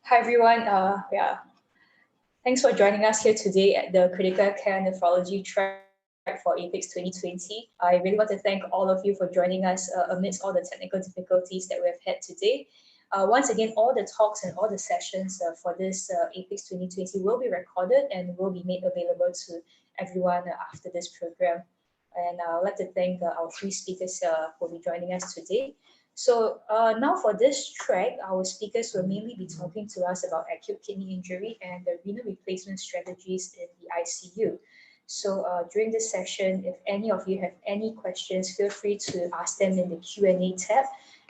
Hi everyone. Thanks for joining us here today at the Critical Care Nephrology track for APICS 2020. I really want to thank all of you for joining us amidst all the technical difficulties that we have had today. Once again, all the talks and all the sessions for this APICS 2020 will be recorded and will be made available to everyone after this program. And I'd like to thank our three speakers who will be joining us today. So now for this track, our speakers will mainly be talking to us about acute kidney injury and the renal replacement strategies in the ICU. So during this session, if any of you have any questions, feel free to ask them in the Q&A tab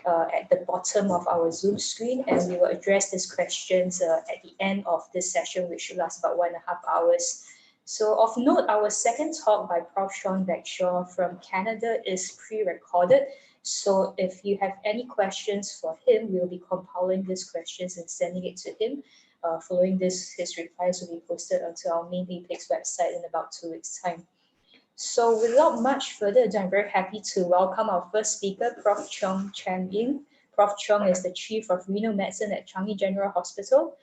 at the bottom of our Zoom screen, and we will address these questions at the end of this session, which should last about 1.5 hours. So of note, our second talk by Prof. Bagshaw from Canada is pre-recorded. So if you have any questions for him, we'll be compiling these questions and sending it to him. Following this, his replies will be posted onto our main APICS website in about 2 weeks' time. So without much further ado, I'm very happy to welcome our first speaker, Prof. Chen in. Prof. Chionh is the Chief of Renal Medicine at Changi General Hospital,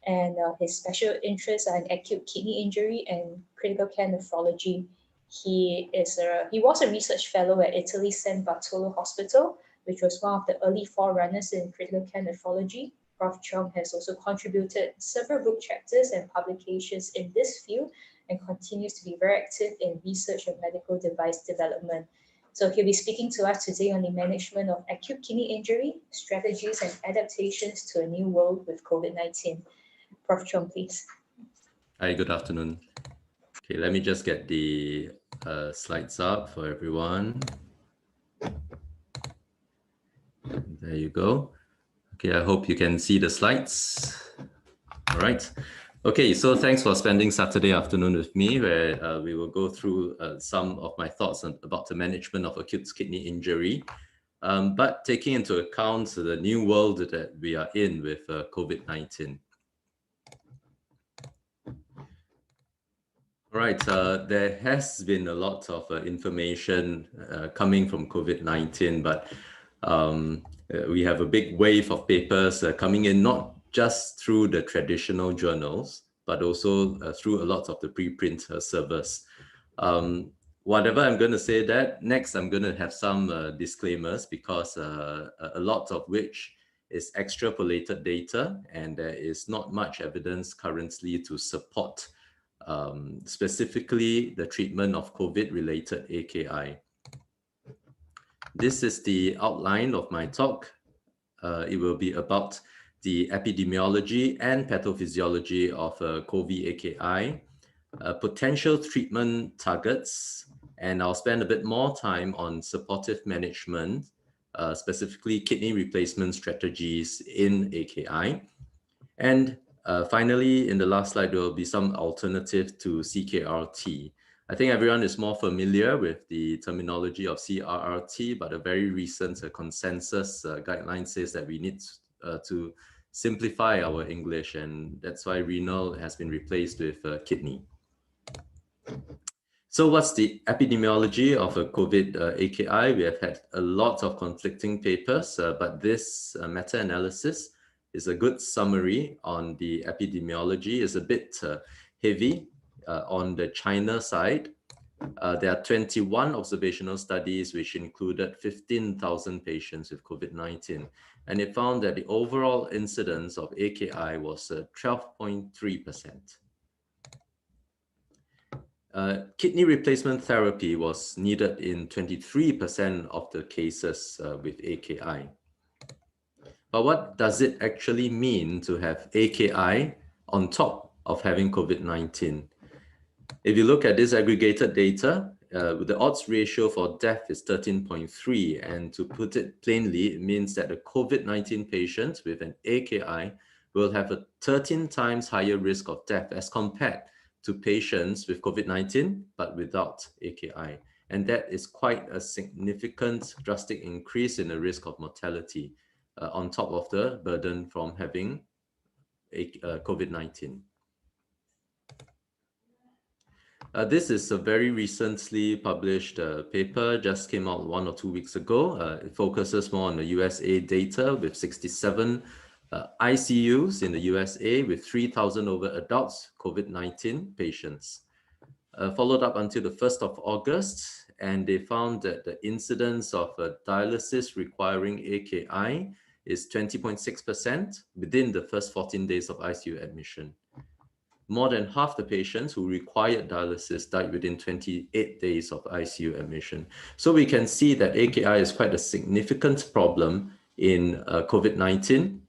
and his special interests are in acute kidney injury and critical care nephrology. He was a research fellow at Italy's San Bartolo Hospital, which was one of the early forerunners in critical care nephrology. Prof. Chionh has also contributed several book chapters and publications in this field and continues to be very active in research and medical device development. So he'll be speaking to us today on the management of acute kidney injury, strategies and adaptations to a new world with COVID-19. Prof. Chionh, please. Hi, good afternoon. Okay, let me just get the slides up for everyone. There you go. Okay, I hope you can see the slides. All right. Okay, so thanks for spending Saturday afternoon with me, where we will go through some of my thoughts about the management of acute kidney injury, but taking into account the new world that we are in with COVID-19. All right, there has been a lot of information coming from COVID-19, but we have a big wave of papers coming in, not just through the traditional journals, but also through a lot of the preprint servers. Whatever I'm going to say that, next I'm going to have some disclaimers, because a lot of which is extrapolated data, and there is not much evidence currently to support specifically the treatment of COVID-related AKI. This is the outline of my talk. It will be about the epidemiology and pathophysiology of COV-AKI, potential treatment targets, and I'll spend a bit more time on supportive management, specifically kidney replacement strategies in AKI. And finally, in the last slide, there will be some alternative to CKRT. I think everyone is more familiar with the terminology of CRRT, but a very recent consensus guideline says that we need to simplify our English, and that's why renal has been replaced with kidney. So what's the epidemiology of a COVID-AKI? We have had a lot of conflicting papers, but this meta-analysis is a good summary on the epidemiology. It's a bit heavy on the China side. There are 21 observational studies which included 15,000 patients with COVID-19, and it found that the overall incidence of AKI was 12.3%. Kidney replacement therapy was needed in 23% of the cases with AKI. But what does it actually mean to have AKI on top of having COVID-19? If you look at disaggregated data, the odds ratio for death is 13.3, and to put it plainly, it means that a COVID-19 patient with an AKI will have a 13 times higher risk of death as compared to patients with COVID-19 but without AKI. And that is quite a significant, drastic increase in the risk of mortality on top of the burden from having COVID-19. This is a very recently published paper, just came out 1 or 2 weeks ago. It focuses more on the USA data with 67 ICUs in the USA with 3,000 over adults COVID-19 patients. Followed up until the 1st of August, and they found that the incidence of dialysis requiring AKI is 20.6% within the first 14 days of ICU admission. More than half the patients who required dialysis died within 28 days of ICU admission. So we can see that AKI is quite a significant problem in COVID-19,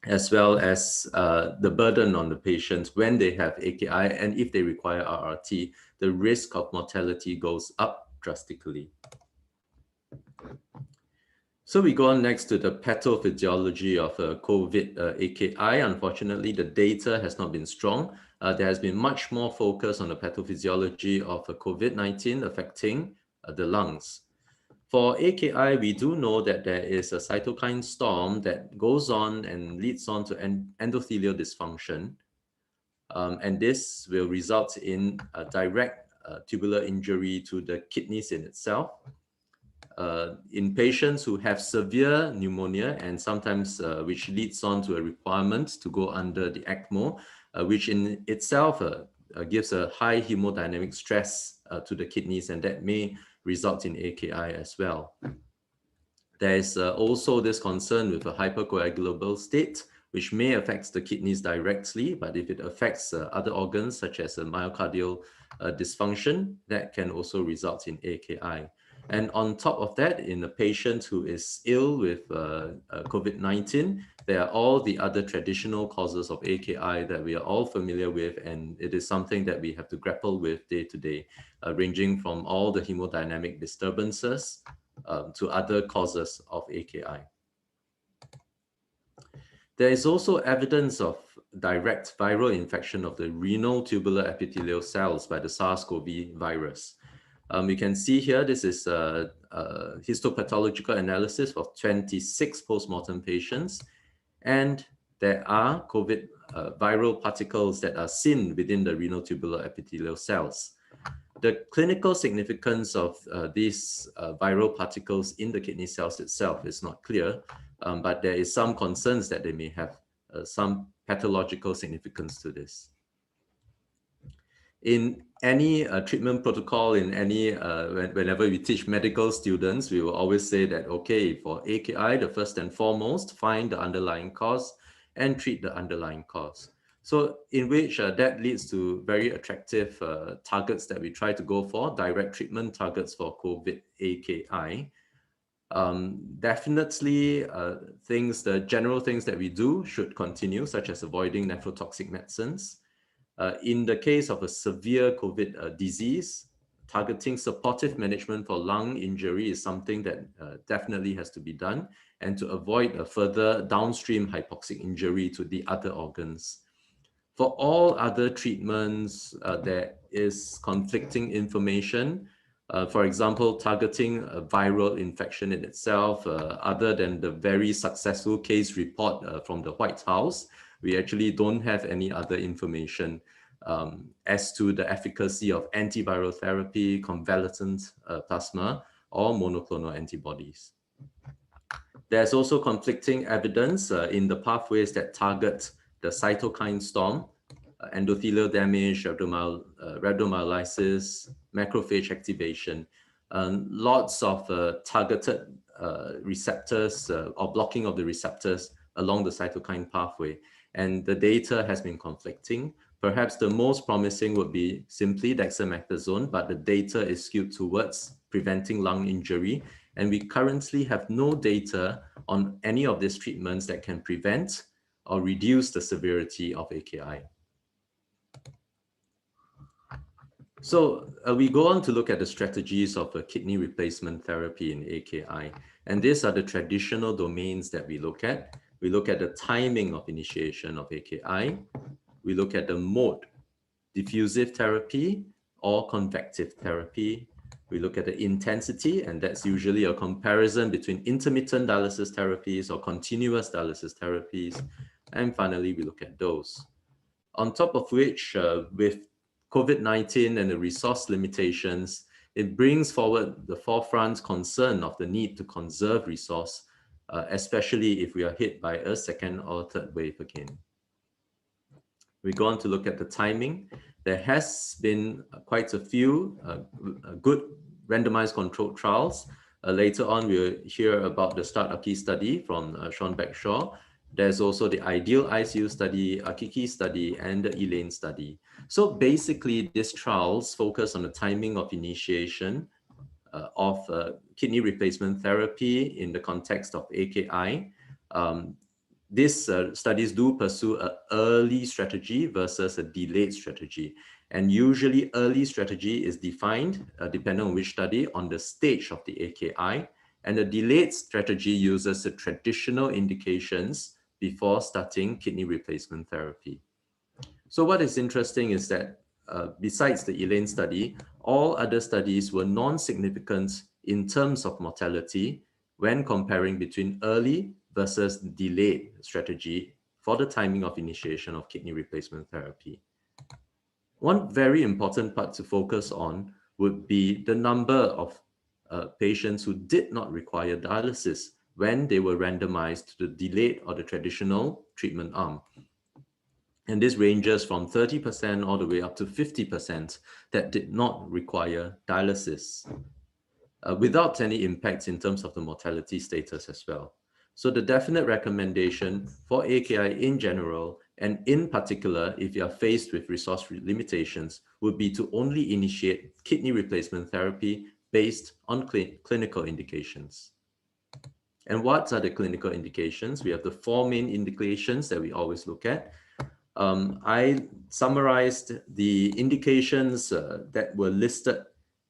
as well as the burden on the patients when they have AKI, and if they require RRT, the risk of mortality goes up drastically. So we go on next to the pathophysiology of COVID-AKI. Unfortunately, the data has not been strong. There has been much more focus on the pathophysiology of COVID-19 affecting the lungs. For AKI, we do know that there is a cytokine storm that goes on and leads on to endothelial dysfunction. And this will result in a direct tubular injury to the kidneys in itself. In patients who have severe pneumonia, and sometimes which leads on to a requirement to go under the ECMO, which in itself gives a high hemodynamic stress to the kidneys, and that may result in AKI as well. There is also this concern with a hypercoagulable state, which may affect the kidneys directly, but if it affects other organs such as myocardial dysfunction, that can also result in AKI. And on top of that, in a patient who is ill with COVID-19, there are all the other traditional causes of AKI that we are all familiar with, and it is something that we have to grapple with day to day, ranging from all the hemodynamic disturbances to other causes of AKI. There is also evidence of direct viral infection of the renal tubular epithelial cells by the SARS-CoV virus. We can see here, this is a histopathological analysis of 26 postmortem patients, and there are COVID viral particles that are seen within the renal tubular epithelial cells. The clinical significance of these viral particles in the kidney cells itself is not clear, but there is some concerns that they may have some pathological significance to this. In any treatment protocol, in any whenever we teach medical students, we will always say that, okay, for AKI, the first and foremost, find the underlying cause and treat the underlying cause. So in which that leads to very attractive targets that we try to go for, direct treatment targets for COVID-AKI. Definitely the general things that we do should continue, such as avoiding nephrotoxic medicines. In the case of a severe COVID disease, targeting supportive management for lung injury is something that definitely has to be done, and to avoid a further downstream hypoxic injury to the other organs. For all other treatments, there is conflicting information. For example, targeting a viral infection in itself, other than the very successful case report from the White House, we actually don't have any other information as to the efficacy of antiviral therapy, convalescent plasma, or monoclonal antibodies. There's also conflicting evidence in the pathways that target the cytokine storm, endothelial damage, rhabdomyolysis, macrophage activation, lots of targeted receptors or blocking of the receptors along the cytokine pathway. And the data has been conflicting. Perhaps the most promising would be simply dexamethasone, but the data is skewed towards preventing lung injury. And we currently have no data on any of these treatments that can prevent or reduce the severity of AKI. So we go on to look at the strategies of a kidney replacement therapy in AKI. And these are the traditional domains that we look at. We look at the timing of initiation of AKI. We look at the mode, diffusive therapy or convective therapy. We look at the intensity, and that's usually a comparison between intermittent dialysis therapies or continuous dialysis therapies. And finally, we look at dose. On top of which, with COVID-19 and the resource limitations, it brings forward the forefront concern of the need to conserve resource especially if we are hit by a second or third wave again. We go on to look at the timing. There has been quite a few good randomized controlled trials. Later on, we'll hear about the STARRT-AKI study from Sean Bagshaw. There's also the Ideal ICU study, APICS study, and the ELANE study. So basically, these trials focus on the timing of initiation of kidney replacement therapy in the context of AKI. These studies do pursue an early strategy versus a delayed strategy. And usually early strategy is defined, depending on which study, on the stage of the AKI. And the delayed strategy uses the traditional indications before starting kidney replacement therapy. So what is interesting is that besides the ELANE study, all other studies were non-significant in terms of mortality when comparing between early versus delayed strategy for the timing of initiation of kidney replacement therapy. One very important part to focus on would be the number of patients who did not require dialysis when they were randomized to the delayed or the traditional treatment arm. And this ranges from 30% all the way up to 50% that did not require dialysis, without any impact in terms of the mortality status as well. So the definite recommendation for AKI in general, and in particular, if you are faced with resource limitations, would be to only initiate kidney replacement therapy based on clinical indications. And what are the clinical indications? We have the four main indications that we always look at. I summarized the indications that were listed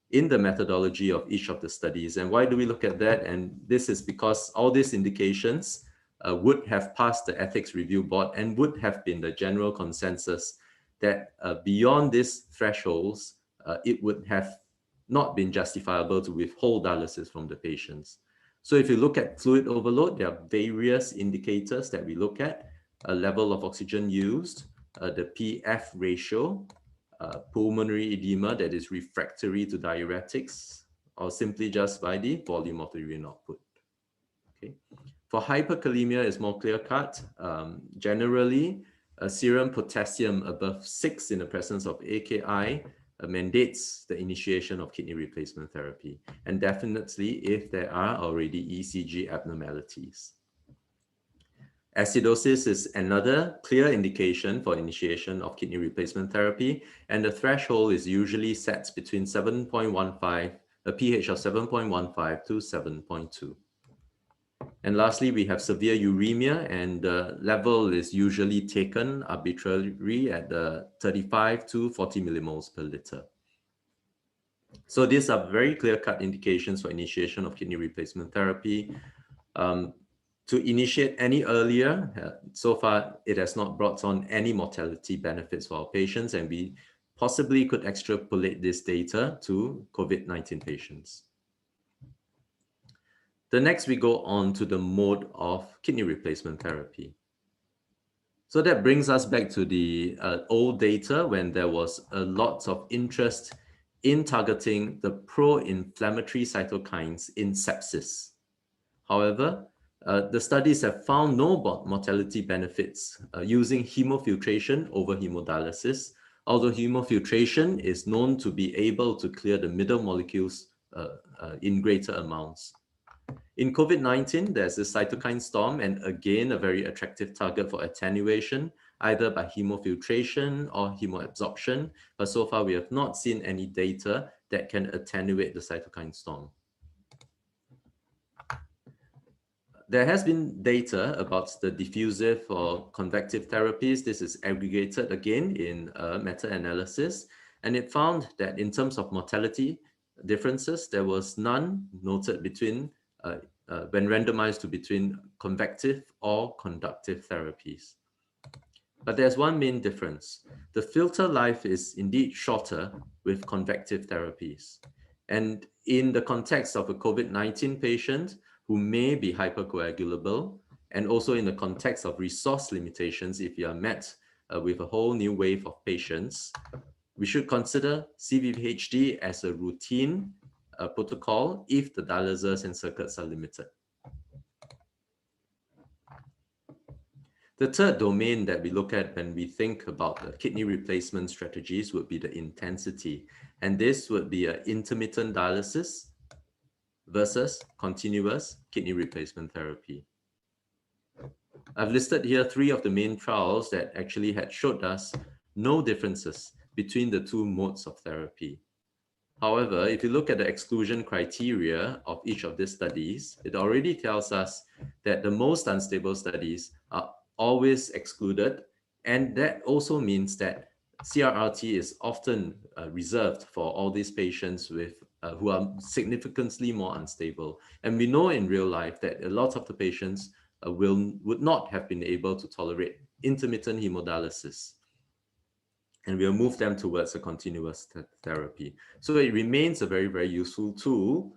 in the methodology of each of the studies. And why do we look at that? And this is because all these indications would have passed the ethics review board and would have been the general consensus that beyond these thresholds, it would have not been justifiable to withhold dialysis from the patients. So if you look at fluid overload, there are various indicators that we look at: a level of oxygen used, the PF ratio, pulmonary edema that is refractory to diuretics, or simply just by the volume of the urine output. Okay. For hyperkalemia, it's more clear-cut. Generally, serum potassium above 6 in the presence of AKI mandates the initiation of kidney replacement therapy, and definitely if there are already ECG abnormalities. Acidosis is another clear indication for initiation of kidney replacement therapy, and the threshold is usually set between 7.15, a pH of 7.15 to 7.2. And lastly, we have severe uremia, and the level is usually taken arbitrarily at 35 to 40 millimoles per liter. So these are very clear-cut indications for initiation of kidney replacement therapy. To initiate any earlier, so far it has not brought on any mortality benefits for our patients, and we possibly could extrapolate this data to COVID-19 patients. The next, we go on to the mode of kidney replacement therapy. So that brings us back to the old data when there was a lot of interest in targeting the pro-inflammatory cytokines in sepsis. However, the studies have found no mortality benefits using hemofiltration over hemodialysis, although hemofiltration is known to be able to clear the middle molecules in greater amounts. In COVID-19, there's a cytokine storm, and again, a very attractive target for attenuation, either by hemofiltration or hemoabsorption, but so far we have not seen any data that can attenuate the cytokine storm. There has been data about the diffusive or convective therapies. This is aggregated again in a meta-analysis, and it found that in terms of mortality differences, there was none noted between when randomized to between convective or conductive therapies. But there's one main difference. The filter life is indeed shorter with convective therapies. And in the context of a COVID-19 patient who may be hypercoagulable, and also in the context of resource limitations, if you are met with a whole new wave of patients, we should consider CVHD as a routine protocol if the dialyzers and circuits are limited. The third domain that we look at when we think about the kidney replacement strategies would be the intensity. And this would be an intermittent dialysis versus continuous kidney replacement therapy. I've listed here 3 of the main trials that actually had showed us no differences between the 2 modes of therapy. However, if you look at the exclusion criteria of each of these studies, it already tells us that the most unstable studies are always excluded. And that also means that CRRT is often reserved for all these patients with who are significantly more unstable. And we know in real life that a lot of the patients would not have been able to tolerate intermittent hemodialysis. And we'll move them towards a continuous therapy. So it remains a very, very useful tool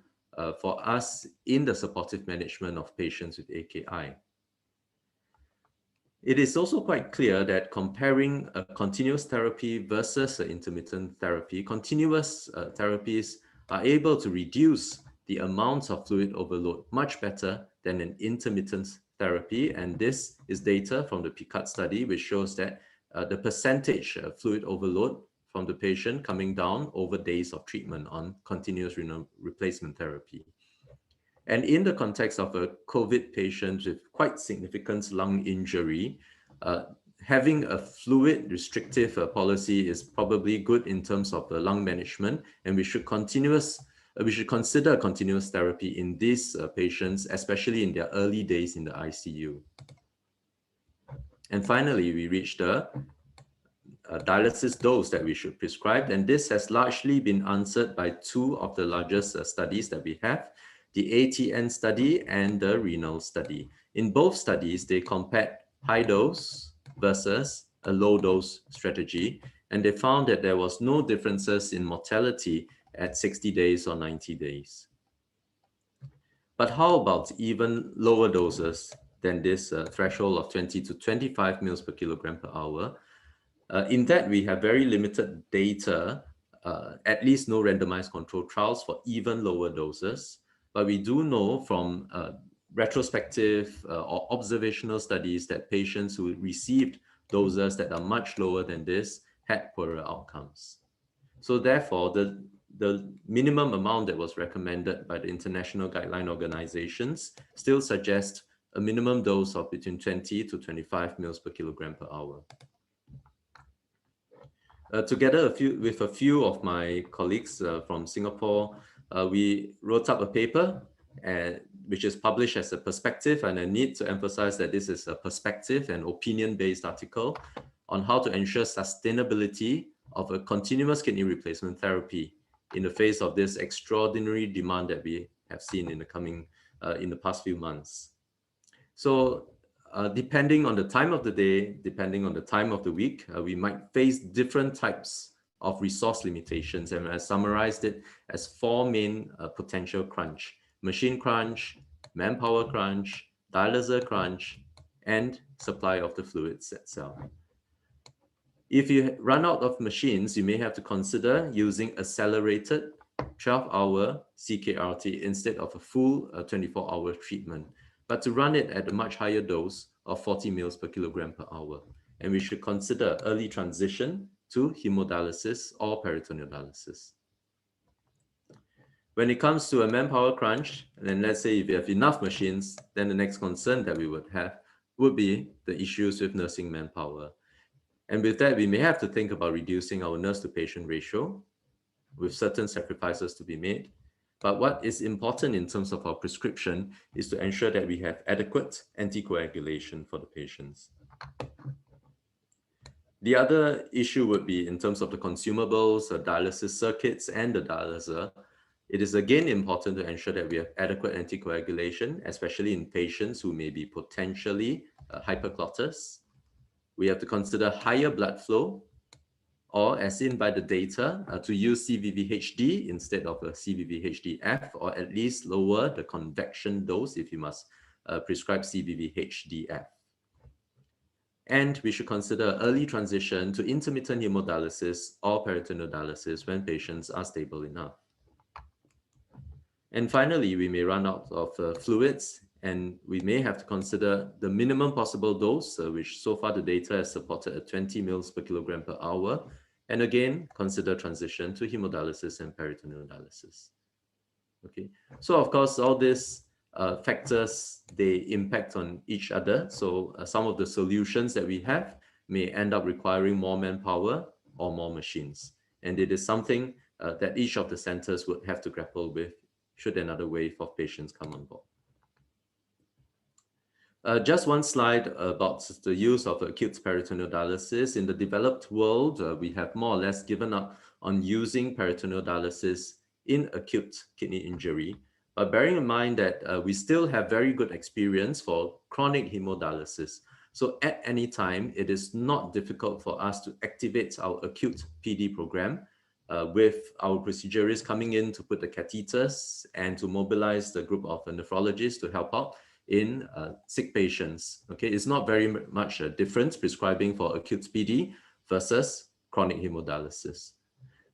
for us in the supportive management of patients with AKI. It is also quite clear that comparing a continuous therapy versus an intermittent therapy, continuous therapies are able to reduce the amount of fluid overload much better than an intermittent therapy. And this is data from the PICART study, which shows that the percentage of fluid overload from the patient coming down over days of treatment on continuous renal replacement therapy. And in the context of a COVID patient with quite significant lung injury, having a fluid restrictive policy is probably good in terms of the lung management, and we should consider continuous therapy in these patients, especially in their early days in the ICU. And finally, we reached the dialysis dose that we should prescribe, and this has largely been answered by 2 of the largest studies that we have, the ATN study and the Renal study. In both studies, they compared high dose versus a low dose strategy, and they found that there was no differences in mortality at 60 days or 90 days. But how about even lower doses than this threshold of 20 to 25 mils per kilogram per hour? In that, we have very limited data, at least no randomized controlled trials for even lower doses. But we do know from retrospective or observational studies that patients who received doses that are much lower than this had poorer outcomes. So therefore, the minimum amount that was recommended by the international guideline organizations still suggests a minimum dose of between 20 to 25 mils per kilogram per hour. Together with a few of my colleagues from Singapore, we wrote up a paper which is published as a perspective, and I need to emphasize that this is a perspective and opinion-based article on how to ensure sustainability of a continuous kidney replacement therapy in the face of this extraordinary demand that we have seen in the past few months. So depending on the time of the day, depending on the time of the week, we might face different types of resource limitations, and I summarized it as 4 main potential crunch: machine crunch, manpower crunch, dialyzer crunch, and supply of the fluids itself. If you run out of machines, you may have to consider using accelerated 12-hour CKRT instead of a full 24-hour treatment, but to run it at a much higher dose of 40 mils per kilogram per hour. And we should consider early transition to hemodialysis or peritoneal dialysis. When it comes to a manpower crunch, then let's say if you have enough machines, then the next concern that we would have would be the issues with nursing manpower. And with that, we may have to think about reducing our nurse-to-patient ratio with certain sacrifices to be made. But what is important in terms of our prescription is to ensure that we have adequate anticoagulation for the patients. The other issue would be in terms of the consumables, the dialysis circuits, and the dialyzer. It is again important to ensure that we have adequate anticoagulation, especially in patients who may be potentially hyperclotous. We have to consider higher blood flow, or as seen by the data, to use CVVHD instead of a CVVHDF, or at least lower the convection dose if you must prescribe CVVHDF. And we should consider early transition to intermittent hemodialysis or peritoneal dialysis when patients are stable enough. And finally, we may run out of fluids And we may have to consider the minimum possible dose, which so far the data has supported at 20 mils per kilogram per hour. And again, consider transition to hemodialysis and peritoneal dialysis. Okay, so of course, all these factors, they impact on each other. So some of the solutions that we have may end up requiring more manpower or more machines. And it is something that each of the centers would have to grapple with should another wave of patients come on board. Just one slide about the use of acute peritoneal dialysis. In the developed world, we have more or less given up on using peritoneal dialysis in acute kidney injury. But bearing in mind that we still have very good experience for chronic hemodialysis. So at any time, it is not difficult for us to activate our acute PD program with our procedurists coming in to put the catheters and to mobilize the group of nephrologists to help out in sick patients. Okay, it's not very much a difference prescribing for acute PD versus chronic hemodialysis.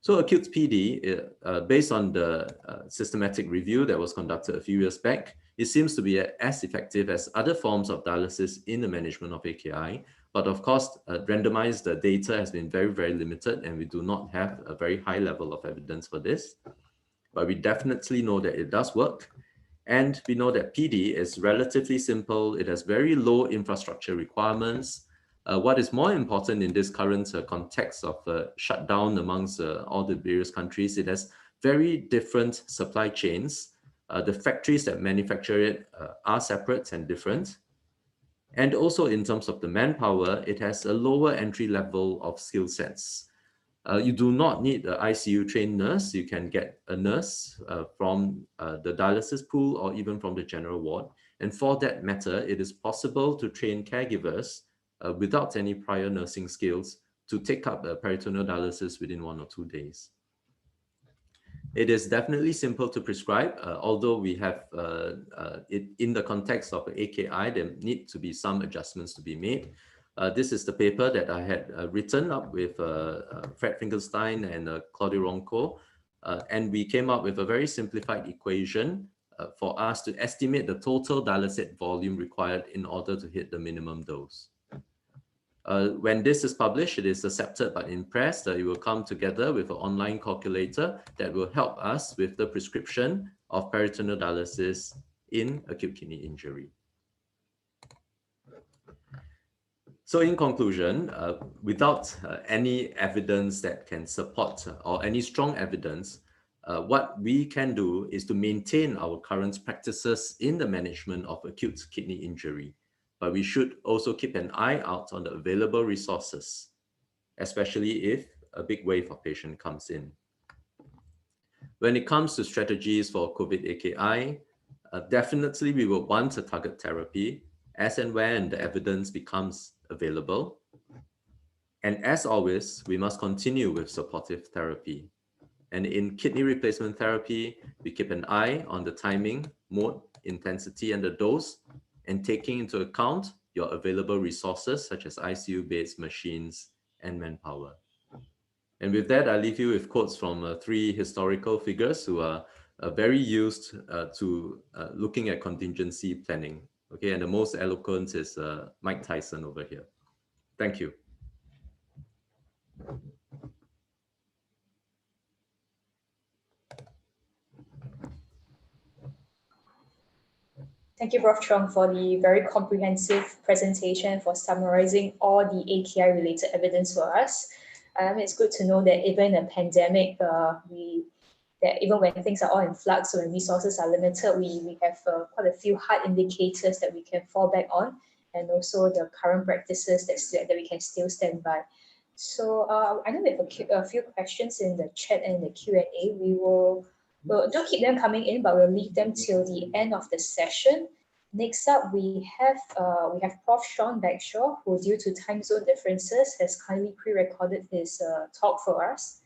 So acute PD, based on the systematic review that was conducted a few years back, it seems to be as effective as other forms of dialysis in the management of AKI. But of course, randomized data has been very, very limited, and we do not have a very high level of evidence for this. But we definitely know that it does work. And we know that PD is relatively simple. It has very low infrastructure requirements. What is more important in this current context of shutdown amongst all the various countries, it has very different supply chains. The factories that manufacture it are separate and different. And also in terms of the manpower, it has a lower entry level of skill sets. You do not need an ICU trained nurse. You can get a nurse from the dialysis pool or even from the general ward. And for that matter, it is possible to train caregivers without any prior nursing skills to take up peritoneal dialysis within 1 or 2 days. It is definitely simple to prescribe, although we have it in the context of AKI, there need to be some adjustments to be made. This is the paper that I had written up with Fred Finkelstein and Claudio Ronco, and we came up with a very simplified equation for us to estimate the total dialysate volume required in order to hit the minimum dose. When this is published, it is accepted by IMPRESS. It will come together with an online calculator that will help us with the prescription of peritoneal dialysis in acute kidney injury. So in conclusion, without any evidence that can support or any strong evidence, what we can do is to maintain our current practices in the management of acute kidney injury. But we should also keep an eye out on the available resources, especially if a big wave of patient comes in. When it comes to strategies for COVID-AKI, definitely we will want a target therapy as and when the evidence becomes available. And as always, we must continue with supportive therapy. And in kidney replacement therapy, we keep an eye on the timing, mode, intensity, and the dose, and taking into account your available resources such as ICU beds, machines, and manpower. And with that, I leave you with quotes from 3 historical figures who are very used to looking at contingency planning. Okay, and the most eloquent is Mike Tyson over here. Thank you. Thank you, Prof. Chionh, for the very comprehensive presentation, for summarizing all the AKI-related evidence for us. It's good to know that even in a pandemic, that even when things are all in flux, when resources are limited, we have quite a few hard indicators that we can fall back on, and also the current practices that we can still stand by. So I know we have a few questions in the chat and the Q&A. We'll do keep them coming in, but we'll leave them till the end of the session. Next up, we have Prof. Bagshaw, who, due to time zone differences, has kindly pre-recorded his talk for us.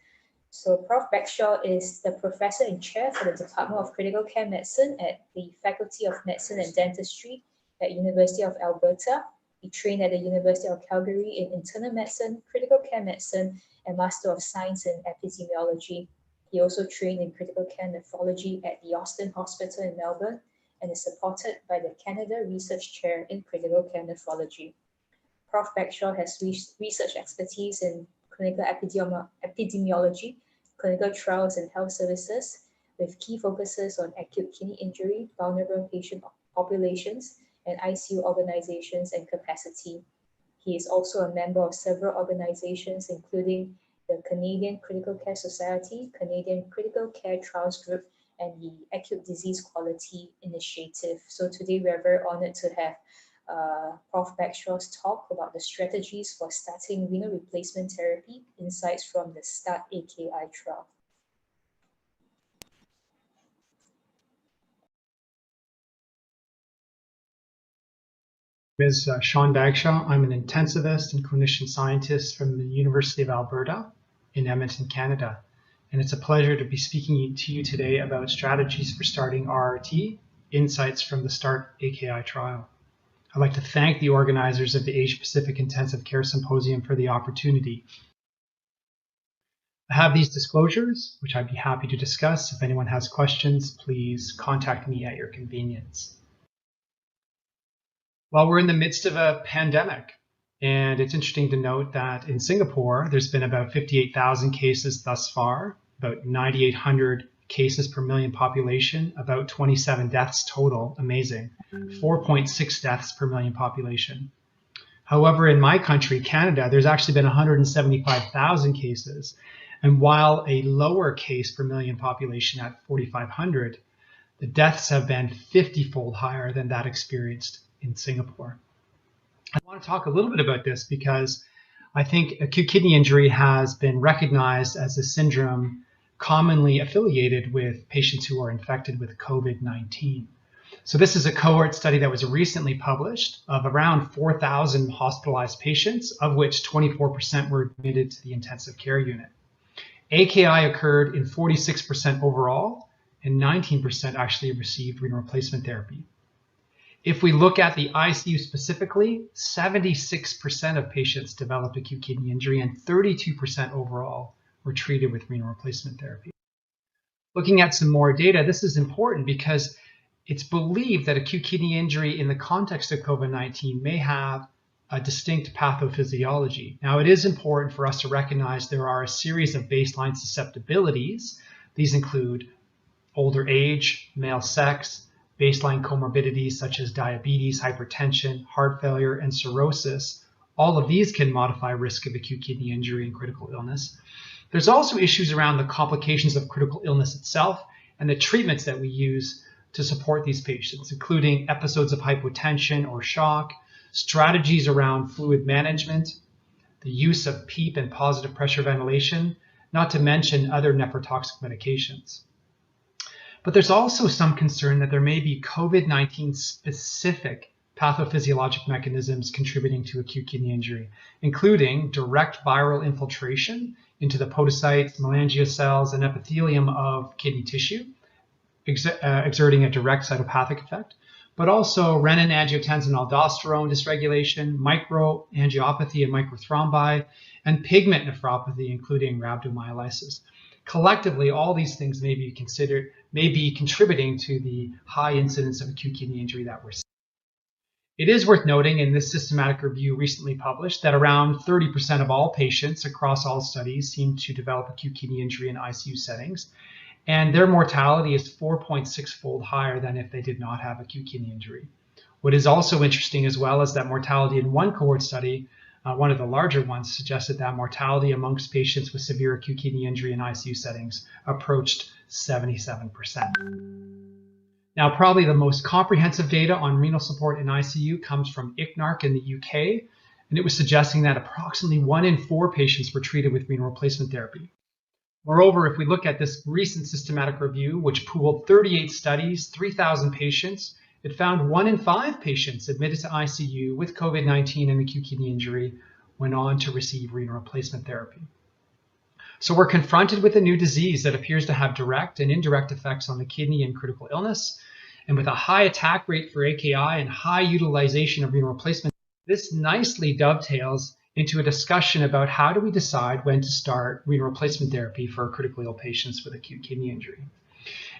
So Prof. Bagshaw is the Professor and Chair for the Department of Critical Care Medicine at the Faculty of Medicine and Dentistry at University of Alberta. He trained at the University of Calgary in Internal Medicine, Critical Care Medicine, and Master of Science in Epidemiology. He also trained in critical care nephrology at the Austin Hospital in Melbourne and is supported by the Canada Research Chair in Critical Care Nephrology. Prof. Bagshaw has research expertise in clinical epidemiology, clinical trials and health services, with key focuses on acute kidney injury, vulnerable patient populations, and ICU organizations and capacity. He is also a member of several organizations, including the Canadian Critical Care Society, Canadian Critical Care Trials Group, and the Acute Disease Quality Initiative. So today we are very honored to have Prof. Bagshaw's talk about the strategies for starting renal replacement therapy, insights from the STARRT-AKI trial. Is Chionh Bagshaw. I'm an intensivist and clinician scientist from the University of Alberta in Edmonton, Canada. And it's a pleasure to be speaking to you today about strategies for starting RRT, insights from the STARRT-AKI trial. I'd like to thank the organizers of the Asia Pacific Intensive Care Symposium for the opportunity. I have these disclosures, which I'd be happy to discuss. If anyone has questions, please contact me at your convenience. Well, we're in the midst of a pandemic, and it's interesting to note that in Singapore, there's been about 58,000 cases thus far, about 9,800 cases per million population, about 27 deaths total, amazing, 4.6 deaths per million population. However, in my country, Canada, there's actually been 175,000 cases, and while a lower case per million population at 4,500, the deaths have been 50-fold higher than that experienced in Singapore. I want to talk a little bit about this because I think acute kidney injury has been recognized as a syndrome commonly affiliated with patients who are infected with COVID-19. So this is a cohort study that was recently published of around 4,000 hospitalized patients, of which 24% were admitted to the intensive care unit. AKI occurred in 46% overall, and 19% actually received renal replacement therapy. If we look at the ICU specifically, 76% of patients developed acute kidney injury and 32% overall were treated with renal replacement therapy. Looking at some more data, this is important because it's believed that acute kidney injury in the context of COVID-19 may have a distinct pathophysiology. Now, it is important for us to recognize there are a series of baseline susceptibilities. These include older age, male sex, baseline comorbidities such as diabetes, hypertension, heart failure, and cirrhosis. All of these can modify risk of acute kidney injury and critical illness. There's also issues around the complications of critical illness itself and the treatments that we use to support these patients, including episodes of hypotension or shock, strategies around fluid management, the use of PEEP and positive pressure ventilation, not to mention other nephrotoxic medications. But there's also some concern that there may be COVID-19 specific pathophysiologic mechanisms contributing to acute kidney injury, including direct viral infiltration into the podocytes, melangiocells, and epithelium of kidney tissue, exerting a direct cytopathic effect, but also renin-angiotensin-aldosterone dysregulation, microangiopathy and microthrombi, and pigment nephropathy, including rhabdomyolysis. Collectively, all these things may be contributing to the high incidence of acute kidney injury that we're seeing. It is worth noting in this systematic review recently published that around 30% of all patients across all studies seem to develop acute kidney injury in ICU settings, and their mortality is 4.6-fold higher than if they did not have acute kidney injury. What is also interesting as well is that mortality in one cohort study, one of the larger ones, suggested that mortality amongst patients with severe acute kidney injury in ICU settings approached 77%. Now, probably the most comprehensive data on renal support in ICU comes from ICNARC in the UK, and it was suggesting that approximately 1 in 4 patients were treated with renal replacement therapy. Moreover, if we look at this recent systematic review, which pooled 38 studies, 3,000 patients, it found 1 in 5 patients admitted to ICU with COVID-19 and acute kidney injury went on to receive renal replacement therapy. So we're confronted with a new disease that appears to have direct and indirect effects on the kidney and critical illness. And with a high attack rate for AKI and high utilization of renal replacement, this nicely dovetails into a discussion about how do we decide when to start renal replacement therapy for critically ill patients with acute kidney injury.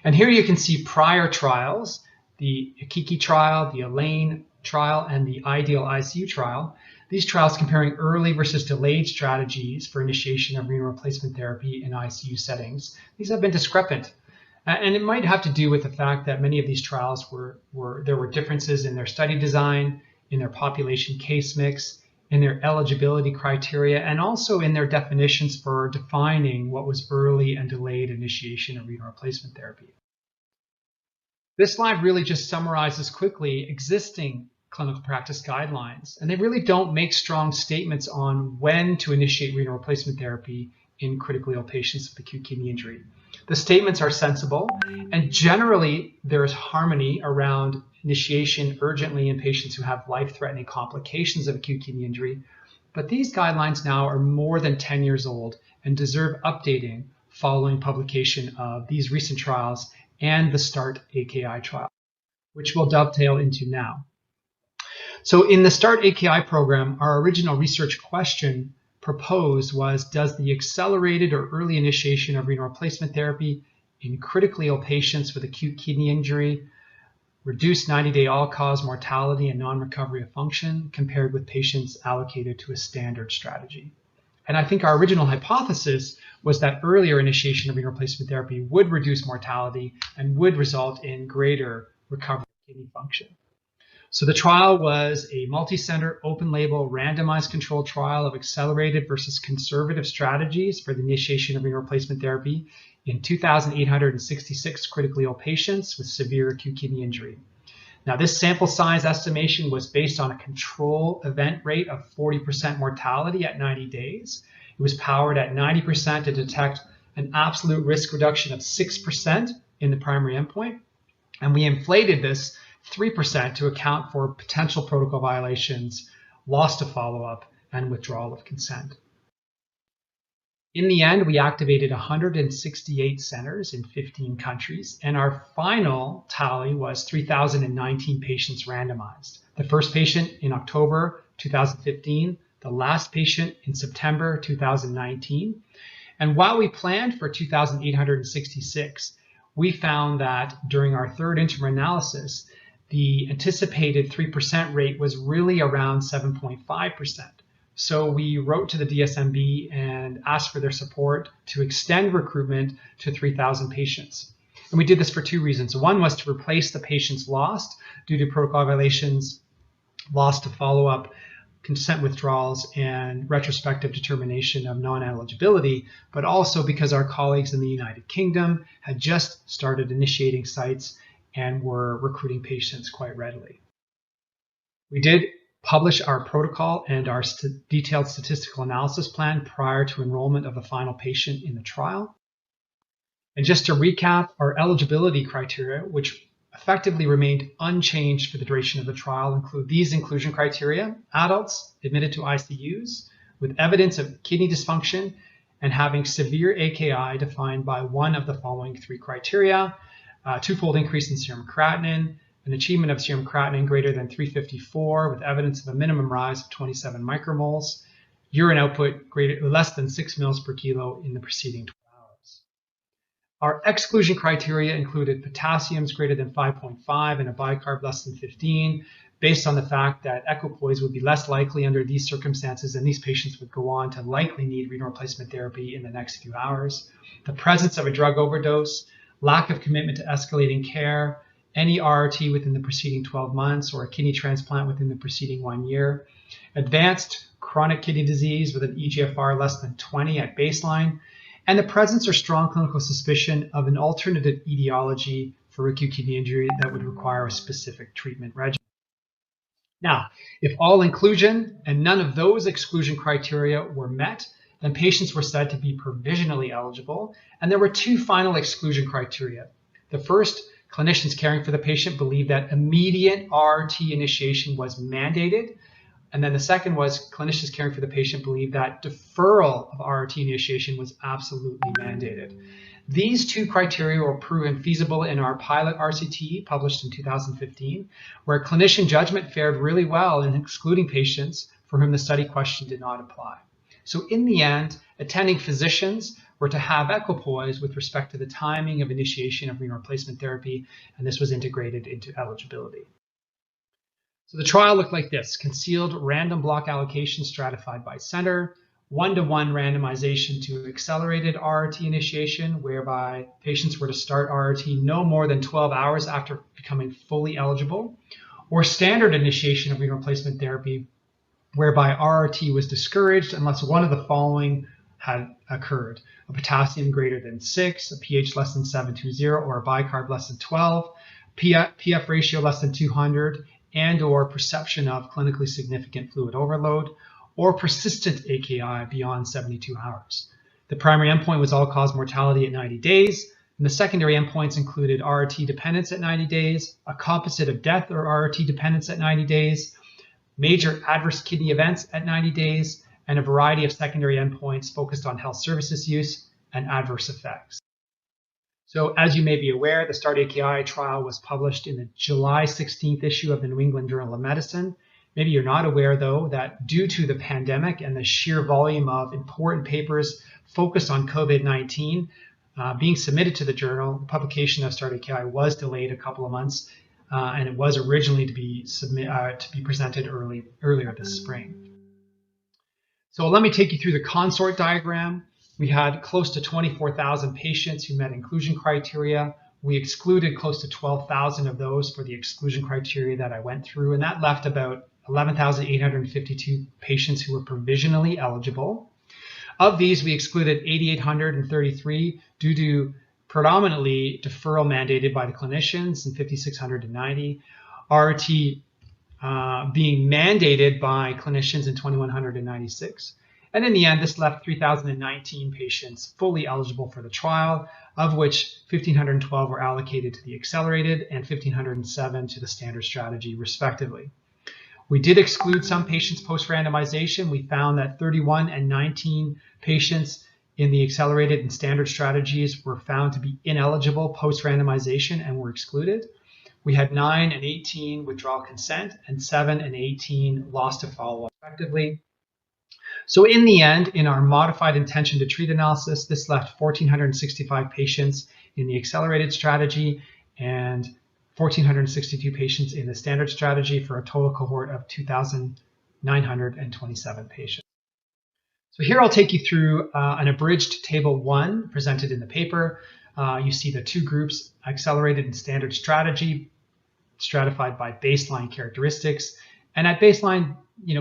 And here you can see prior trials the APICS trial, the ELAINE trial, and the IDEAL ICU trial. These trials comparing early versus delayed strategies for initiation of renal replacement therapy in ICU settings. These have been discrepant. And it might have to do with the fact that many of these trials there were differences in their study design, in their population case mix, in their eligibility criteria, and also in their definitions for defining what was early and delayed initiation of renal replacement therapy. This slide really just summarizes quickly existing clinical practice guidelines, and they really don't make strong statements on when to initiate renal replacement therapy in critically ill patients with acute kidney injury. The statements are sensible, and generally there is harmony around initiation urgently in patients who have life-threatening complications of acute kidney injury. But these guidelines now are more than 10 years old and deserve updating following publication of these recent trials and the STARRT-AKI trial, which we'll dovetail into now. So in the STARRT-AKI program, our original research question proposed was, does the accelerated or early initiation of renal replacement therapy in critically ill patients with acute kidney injury reduce 90-day all-cause mortality and non-recovery of function compared with patients allocated to a standard strategy? And I think our original hypothesis was that earlier initiation of renal replacement therapy would reduce mortality and would result in greater recovery of kidney function. So the trial was a multi-center, open-label, randomized controlled trial of accelerated versus conservative strategies for the initiation of renal replacement therapy in 2,866 critically ill patients with severe acute kidney injury. Now, this sample size estimation was based on a control event rate of 40% mortality at 90 days. It was powered at 90% to detect an absolute risk reduction of 6% in the primary endpoint, and we inflated this 3% to account for potential protocol violations, loss to follow-up, and withdrawal of consent. In the end, we activated 168 centers in 15 countries, and our final tally was 3,019 patients randomized. The first patient in October 2015, the last patient in September 2019. And while we planned for 2,866, we found that during our third interim analysis, the anticipated 3% rate was really around 7.5%. So we wrote to the DSMB and asked for their support to extend recruitment to 3,000 patients. And we did this for two reasons. One was to replace the patients lost due to protocol violations, loss to follow-up, consent withdrawals, and retrospective determination of non-eligibility, but also because our colleagues in the United Kingdom had just started initiating sites and were recruiting patients quite readily. We did publish our protocol and our detailed statistical analysis plan prior to enrollment of the final patient in the trial. And just to recap, our eligibility criteria, which effectively remained unchanged for the duration of the trial, include these inclusion criteria: adults admitted to ICUs with evidence of kidney dysfunction and having severe AKI defined by one of the following three criteria: twofold increase in serum creatinine, an achievement of serum creatinine greater than 354 with evidence of a minimum rise of 27 micromoles, urine output less than 6 mils per kilo in the preceding 12 hours. Our exclusion criteria included potassiums greater than 5.5 and a bicarb less than 15, based on the fact that equipoise would be less likely under these circumstances, and these patients would go on to likely need renal replacement therapy in the next few hours. The presence of a drug overdose, lack of commitment to escalating care, any RRT within the preceding 12 months, or a kidney transplant within the preceding 1 year, advanced chronic kidney disease with an eGFR less than 20 at baseline, and the presence or strong clinical suspicion of an alternative etiology for acute kidney injury that would require a specific treatment regimen. Now, if all inclusion and none of those exclusion criteria were met, then patients were said to be provisionally eligible, and there were two final exclusion criteria. The first, clinicians caring for the patient believed that immediate RRT initiation was mandated, and then the second was clinicians caring for the patient believed that deferral of RRT initiation was absolutely mandated. These two criteria were proven feasible in our pilot RCT published in 2015, where clinician judgment fared really well in excluding patients for whom the study question did not apply. So in the end, attending physicians were to have equipoise with respect to the timing of initiation of renal replacement therapy, and this was integrated into eligibility. So the trial looked like this: concealed random block allocation stratified by center, 1-to-1 randomization to accelerated RRT initiation, whereby patients were to start RRT no more than 12 hours after becoming fully eligible, or standard initiation of renal replacement therapy, whereby RRT was discouraged unless one of the following had occurred: a potassium greater than 6, a pH less than 720, or a bicarb less than 12, PF ratio less than 200, and or perception of clinically significant fluid overload, or persistent AKI beyond 72 hours. The primary endpoint was all-cause mortality at 90 days, and the secondary endpoints included RRT dependence at 90 days, a composite of death or RRT dependence at 90 days, major adverse kidney events at 90 days, and a variety of secondary endpoints focused on health services use and adverse effects. So as you may be aware, the STARRT-AKI trial was published in the July 16th issue of the New England Journal of Medicine. Maybe you're not aware, though, that due to the pandemic and the sheer volume of important papers focused on COVID-19 being submitted to the journal, the publication of STARRT-AKI was delayed a couple of months, and it was originally to be presented earlier this spring. So let me take you through the consort diagram. We had close to 24,000 patients who met inclusion criteria. We excluded close to 12,000 of those for the exclusion criteria that I went through, and that left about 11,852 patients who were provisionally eligible. Of these, we excluded 8,833 due to predominantly deferral mandated by the clinicians, and 5,690 RT being mandated by clinicians in 2,196. And in the end, this left 3,019 patients fully eligible for the trial, of which 1,512 were allocated to the accelerated and 1,507 to the standard strategy, respectively. We did exclude some patients post-randomization. We found that 31 and 19 patients in the accelerated and standard strategies were found to be ineligible post-randomization and were excluded. We had 9 and 18 withdrawal consent, and 7 and 18 loss to follow-up, respectively. So in the end, in our modified intention to treat analysis, this left 1,465 patients in the accelerated strategy and 1,462 patients in the standard strategy, for a total cohort of 2,927 patients. So here I'll take you through an abridged table 1 presented in the paper. You see the two groups, accelerated and standard strategy, stratified by baseline characteristics. And at baseline,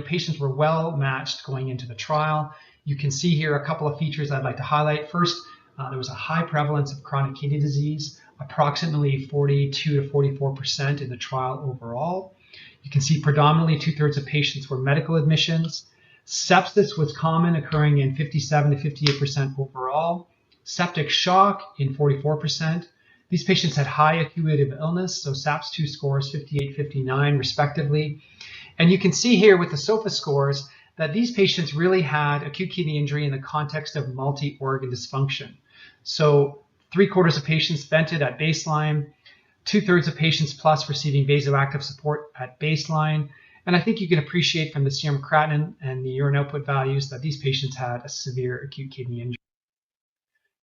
patients were well matched going into the trial. You can see here a couple of features I'd like to highlight. First, there was a high prevalence of chronic kidney disease, approximately 42 to 44% in the trial overall. You can see predominantly 2/3 of patients were medical admissions. Sepsis was common, occurring in 57 to 58% overall. Septic shock in 44%. These patients had high acuity of illness, so SAPS II scores 58, 59 respectively. And you can see here with the SOFA scores that these patients really had acute kidney injury in the context of multi-organ dysfunction. So 3/4 of patients vented at baseline, 2/3 of patients plus receiving vasoactive support at baseline. And I think you can appreciate from the serum creatinine and the urine output values that these patients had a severe acute kidney injury.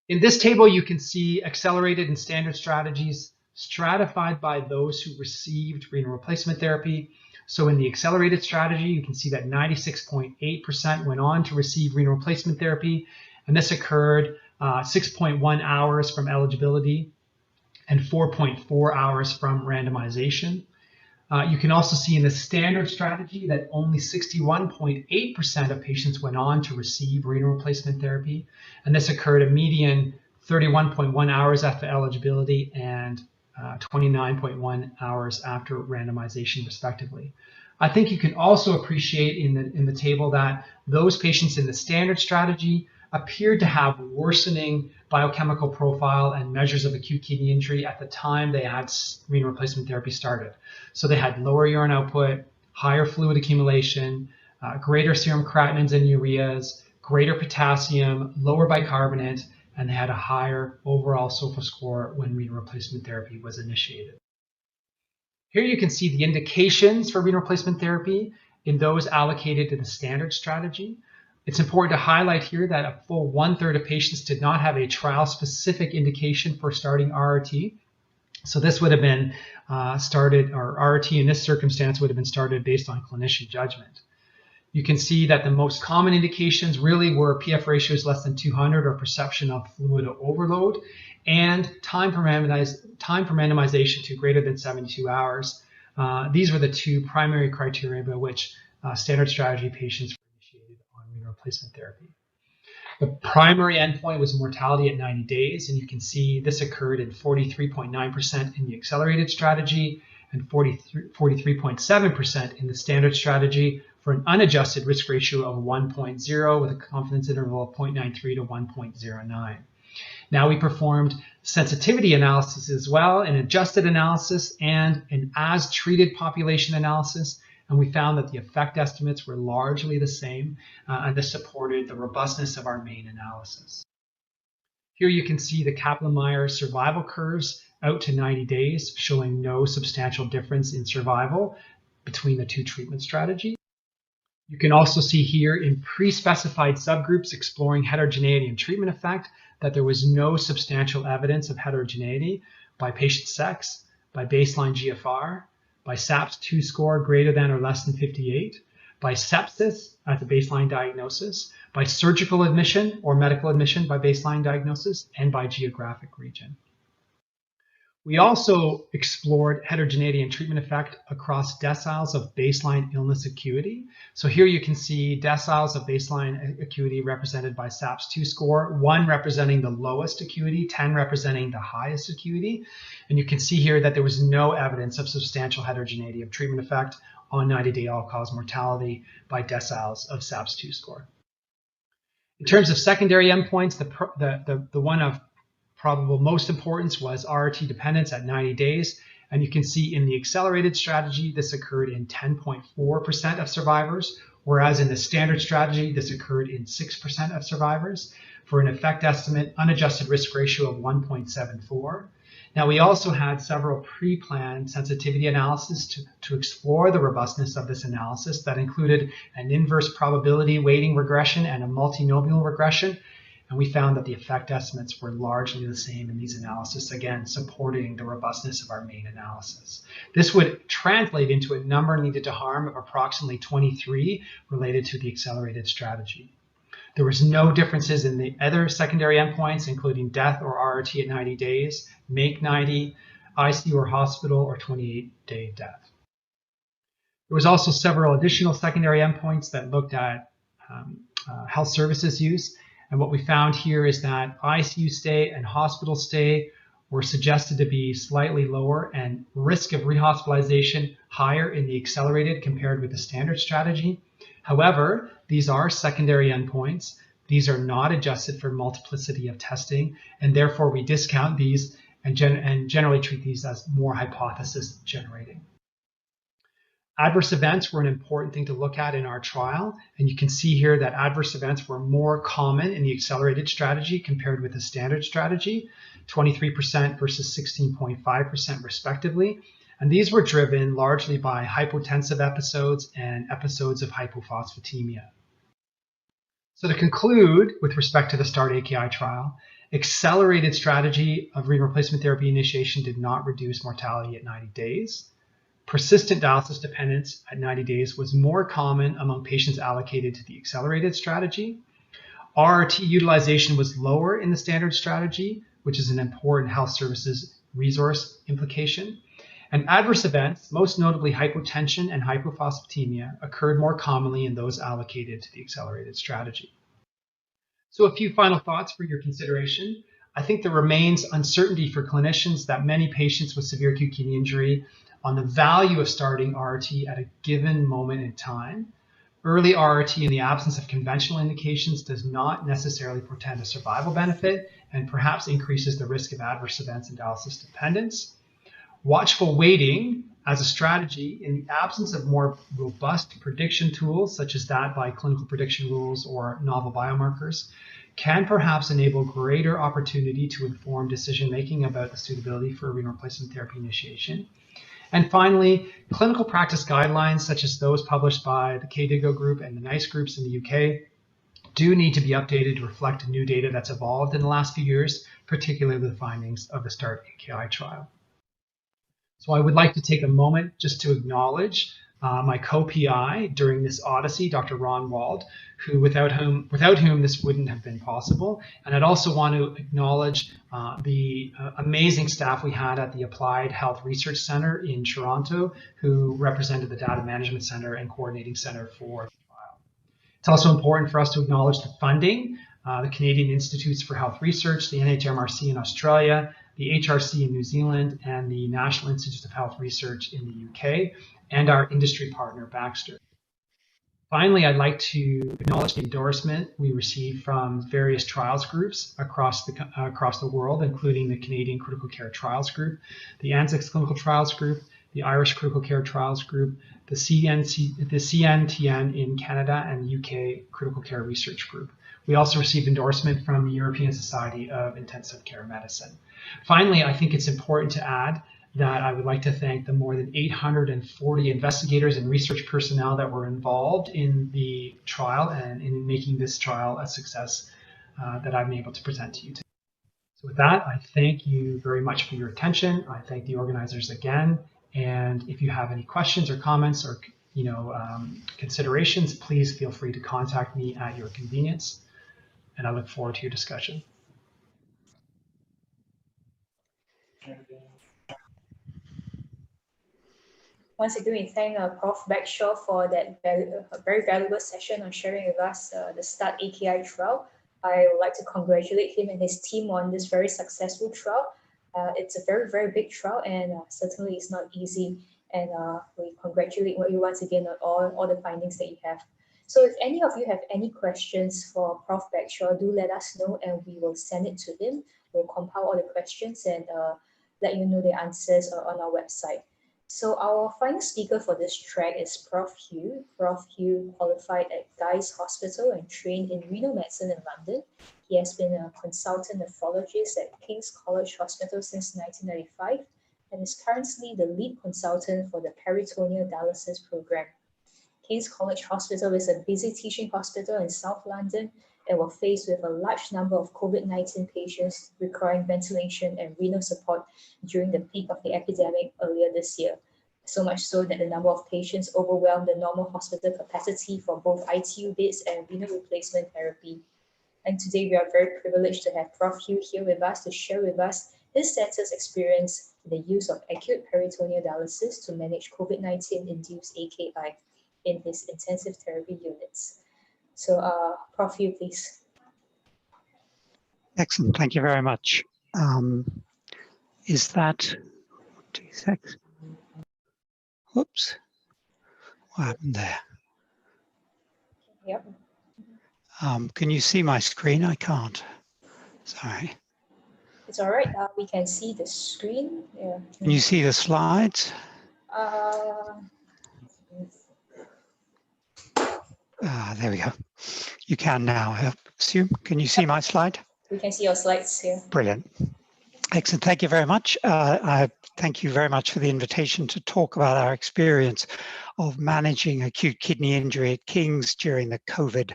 In this table, you can see accelerated and standard strategies stratified by those who received renal replacement therapy. So in the accelerated strategy, you can see that 96.8% went on to receive renal replacement therapy, and this occurred 6.1 hours from eligibility and 4.4 hours from randomization. You can also see in the standard strategy that only 61.8% of patients went on to receive renal replacement therapy, and this occurred a median 31.1 hours after eligibility and 29.1 hours after randomization, respectively. I think you can also appreciate in the table that those patients in the standard strategy appeared to have worsening biochemical profile and measures of acute kidney injury at the time they had renal replacement therapy started. So they had lower urine output, higher fluid accumulation, greater serum creatinines and ureas, greater potassium, lower bicarbonate, and they had a higher overall SOFA score when renal replacement therapy was initiated. Here you can see the indications for renal replacement therapy in those allocated to the standard strategy. It's important to highlight here that a full 1/3 of patients did not have a trial-specific indication for starting RRT. So this would have been started, or RRT in this circumstance would have been started based on clinician judgment. You can see that the most common indications really were PF ratios less than 200 or perception of fluid overload, and time for randomization to greater than 72 hours. These were the two primary criteria by which standard strategy patients were initiated on renal replacement therapy. The primary endpoint was mortality at 90 days, and you can see this occurred in 43.9% in the accelerated strategy and 43.7% in the standard strategy, for an unadjusted risk ratio of 1.0 with a confidence interval of 0.93 to 1.09. Now, we performed sensitivity analysis as well, an adjusted analysis and an as-treated population analysis, and we found that the effect estimates were largely the same, and this supported the robustness of our main analysis. Here you can see the Kaplan-Meier survival curves out to 90 days, showing no substantial difference in survival between the two treatment strategies. You can also see here in pre-specified subgroups exploring heterogeneity and treatment effect that there was no substantial evidence of heterogeneity by patient sex, by baseline GFR, by SAPS II score greater than or less than 58, by sepsis at the baseline diagnosis, by surgical admission or medical admission by baseline diagnosis, and by geographic region. We also explored heterogeneity and treatment effect across deciles of baseline illness acuity. So here you can see deciles of baseline acuity represented by SAPS II score, 1 representing the lowest acuity, 10 representing the highest acuity. And you can see here that there was no evidence of substantial heterogeneity of treatment effect on 90-day all-cause mortality by deciles of SAPS II score. In terms of secondary endpoints, the one of probable most importance was RRT dependence at 90 days. And you can see in the accelerated strategy, this occurred in 10.4% of survivors, whereas in the standard strategy, this occurred in 6% of survivors, for an effect estimate unadjusted risk ratio of 1.74. Now, we also had several pre-planned sensitivity analyses to explore the robustness of this analysis that included an inverse probability weighting regression and a multinomial regression. And we found that the effect estimates were largely the same in these analyses, again, supporting the robustness of our main analysis. This would translate into a number needed to harm of approximately 23 related to the accelerated strategy. There was no differences in the other secondary endpoints, including death or RRT at 90 days, MAKE 90, ICU or hospital, or 28-day death. There was also several additional secondary endpoints that looked at health services use. And what we found here is that ICU stay and hospital stay were suggested to be slightly lower and risk of rehospitalization higher in the accelerated compared with the standard strategy. However, these are secondary endpoints. These are not adjusted for multiplicity of testing, and therefore we discount these and generally treat these as more hypothesis generating. Adverse events were an important thing to look at in our trial, and you can see here that adverse events were more common in the accelerated strategy compared with the standard strategy, 23% versus 16.5% respectively, and these were driven largely by hypotensive episodes and episodes of hypophosphatemia. So to conclude, with respect to the STARRT-AKI trial, accelerated strategy of renal replacement therapy initiation did not reduce mortality at 90 days. Persistent dialysis dependence at 90 days was more common among patients allocated to the accelerated strategy. RRT utilization was lower in the standard strategy, which is an important health services resource implication. And adverse events, most notably hypotension and hypophosphatemia, occurred more commonly in those allocated to the accelerated strategy. So a few final thoughts for your consideration. I think there remains uncertainty for clinicians that many patients with severe acute kidney injury on the value of starting RRT at a given moment in time. Early RRT in the absence of conventional indications does not necessarily portend a survival benefit and perhaps increases the risk of adverse events and dialysis dependence. Watchful waiting as a strategy in the absence of more robust prediction tools, such as that by clinical prediction rules or novel biomarkers, can perhaps enable greater opportunity to inform decision-making about the suitability for renal replacement therapy initiation. And finally, clinical practice guidelines, such as those published by the KDIGO group and the NICE groups in the UK, do need to be updated to reflect new data that's evolved in the last few years, particularly the findings of the STARRT-AKI trial. So I would like to take a moment just to acknowledge my co-PI during this odyssey, Dr. Ron Wald, who without whom this wouldn't have been possible. And I'd also want to acknowledge the amazing staff we had at the Applied Health Research Center in Toronto, who represented the Data Management Center and Coordinating Center for the trial. It's also important for us to acknowledge the funding, the Canadian Institutes for Health Research, the NHMRC in Australia, the HRC in New Zealand, and the National Institutes of Health Research in the UK, and our industry partner, Baxter. Finally, I'd like to acknowledge the endorsement we received from various trials groups across the world, including the Canadian Critical Care Trials Group, the ANZICS Clinical Trials Group, the Irish Critical Care Trials Group, the CNTN in Canada, and the UK Critical Care Research Group. We also received endorsement from the European Society of Intensive Care Medicine. Finally, I think it's important to add that I would like to thank the more than 840 investigators and research personnel that were involved in the trial and in making this trial a success that I'm able to present to you today. So with that, I thank you very much for your attention. I thank the organizers again. And if you have any questions or comments or considerations, please feel free to contact me at your convenience. And I look forward to your discussion. Once again, we thank Prof. Bagshaw for that very valuable session on sharing with us the STARRT-AKI trial. I would like to congratulate him and his team on this very successful trial. It's a very, very big trial, and certainly it's not easy. And we congratulate you once again on all the findings that you have. So if any of you have any questions for Prof. Bagshaw, do let us know and we will send it to him. We'll compile all the questions and let you know the answers on our website. So our final speaker for this track is Prof. Hugh. Prof. Hugh qualified at Guy's Hospital and trained in renal medicine in London. He has been a consultant nephrologist at King's College Hospital since 1995 and is currently the lead consultant for the peritoneal dialysis program. King's College Hospital is a busy teaching hospital in South London and were faced with a large number of COVID-19 patients requiring ventilation and renal support during the peak of the epidemic earlier this year. So much so that the number of patients overwhelmed the normal hospital capacity for both ITU beds and renal replacement therapy. And today we are very privileged to have Prof. Hugh here with us to share with us his center's experience in the use of acute peritoneal dialysis to manage COVID-19 induced AKI in his intensive therapy units. So Prof. Hugh, please. Excellent, thank you very much. Is that 2 seconds? Whoops, what happened there? Yep. Can you see my screen? I can't, sorry. It's all right, we can see the screen. Yeah. Can you see the slides? There we go. You can now, I assume. Can you see my slide? We can see your slides here. Brilliant. Excellent. Thank you very much. I thank you very much for the invitation to talk about our experience of managing acute kidney injury at King's during the COVID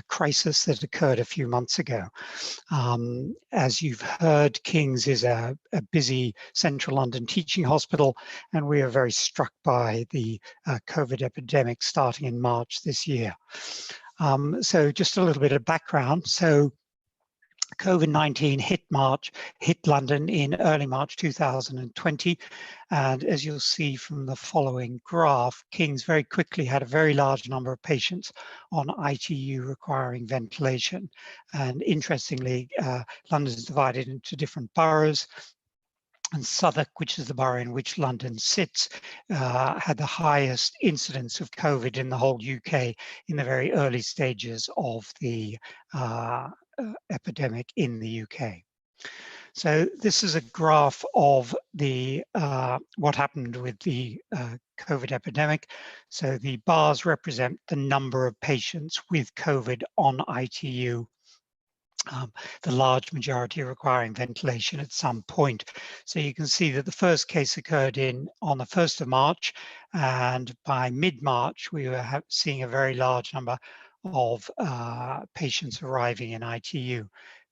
crisis that occurred a few months ago. As you've heard, King's is a busy central London teaching hospital, and we are very struck by the COVID epidemic starting in March this year. So just a little bit of background. So COVID-19 hit London in early March 2020. And as you'll see from the following graph, King's very quickly had a very large number of patients on ITU requiring ventilation. And interestingly, London is divided into different boroughs. And Southwark, which is the borough in which London sits, had the highest incidence of COVID in the whole UK in the very early stages of the epidemic in the UK. So this is a graph of the what happened with the COVID epidemic. So the bars represent the number of patients with COVID on ITU. The large majority requiring ventilation at some point. So you can see that the first case occurred on the 1st of March, and by mid-March we were seeing a very large number of patients arriving in ITU.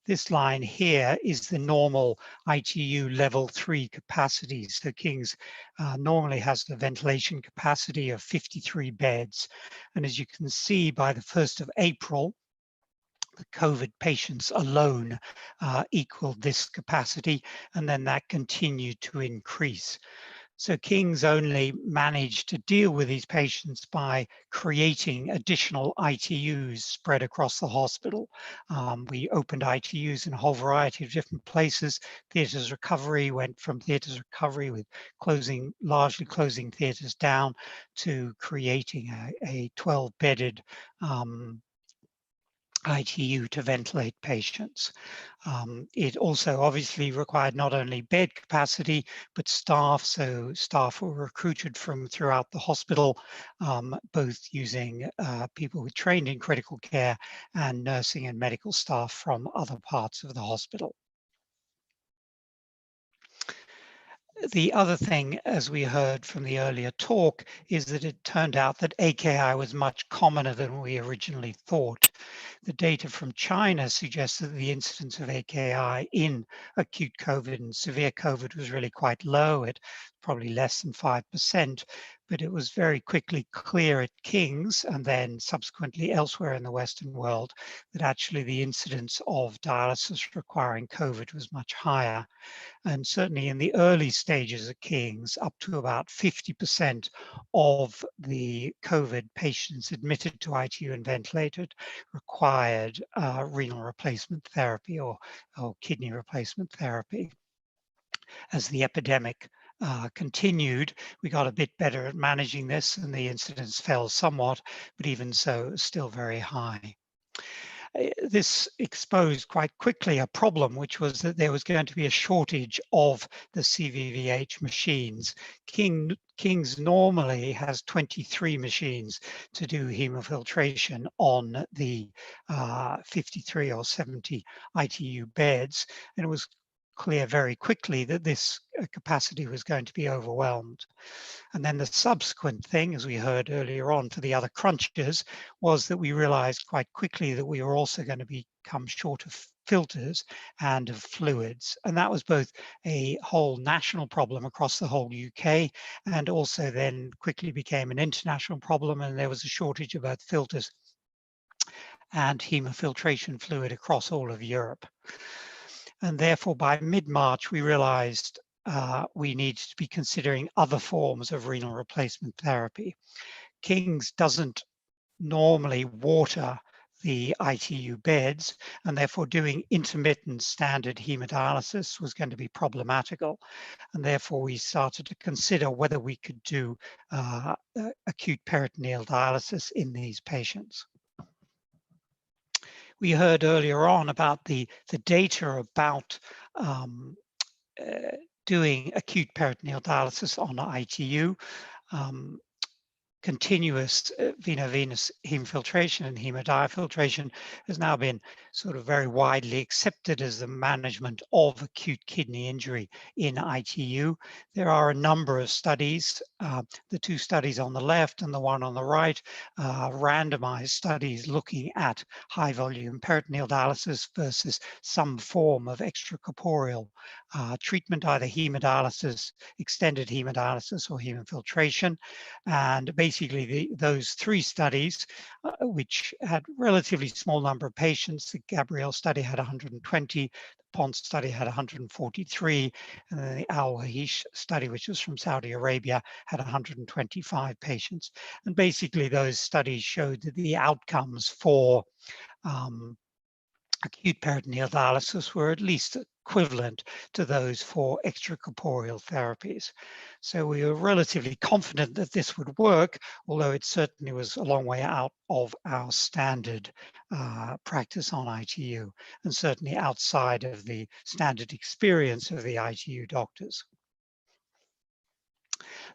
This line here is the normal ITU level 3 capacity. So King's normally has a ventilation capacity of 53 beds. And as you can see, by the 1st of April, the COVID patients alone equaled this capacity, and then that continued to increase. So King's only managed to deal with these patients by creating additional ITUs spread across the hospital. We opened ITUs in a whole variety of different places. Theatres recovery went from theatres recovery with largely closing theatres down to creating a 12-bedded ITU to ventilate patients. It also obviously required not only bed capacity, but staff. So staff were recruited from throughout the hospital, both using people who trained in critical care and nursing and medical staff from other parts of the hospital. The other thing, as we heard from the earlier talk, is that it turned out that AKI was much commoner than we originally thought. The data from China suggests that the incidence of AKI in acute COVID and severe COVID was really quite low, at probably less than 5%, but it was very quickly clear at King's and then subsequently elsewhere in the Western world that actually the incidence of dialysis requiring COVID was much higher. And certainly in the early stages of King's, up to about 50% of the COVID patients admitted to ITU and ventilated required renal replacement therapy or kidney replacement therapy. As the epidemic continued, we got a bit better at managing this and the incidence fell somewhat, but even so, still very high. This exposed quite quickly a problem, which was that there was going to be a shortage of the CVVH machines. King's normally has 23 machines to do hemofiltration on the 53 or 70 ITU beds, and it was clear very quickly that this capacity was going to be overwhelmed. And then the subsequent thing, as we heard earlier on for the other crunchers, was that we realized quite quickly that we were also going to become short of filters and of fluids. And that was both a whole national problem across the whole UK, and also then quickly became an international problem, and there was a shortage of both filters and hemofiltration fluid across all of Europe. And therefore, by mid-March, we realized we needed to be considering other forms of renal replacement therapy. King's doesn't normally water the ITU beds, and therefore doing intermittent standard hemodialysis was going to be problematical. And therefore, we started to consider whether we could do acute peritoneal dialysis in these patients. We heard earlier on about the data about doing acute peritoneal dialysis on ITU. Continuous veno-venous hemofiltration and hemodiafiltration has now been sort of very widely accepted as the management of acute kidney injury in ITU. There are a number of studies, the two studies on the left and the one on the right, randomized studies looking at high volume peritoneal dialysis versus some form of extracorporeal treatment, either hemodialysis, extended hemodialysis, or hemofiltration. And basically those three studies, which had relatively small number of patients, the Gabrielle study had 120, the Pont study had 143, and then the Al-Wahish study, which was from Saudi Arabia, had 125 patients. And basically those studies showed that the outcomes for acute peritoneal dialysis were at least equivalent to those for extracorporeal therapies. So we were relatively confident that this would work, although it certainly was a long way out of our standard practice on ITU, and certainly outside of the standard experience of the ITU doctors.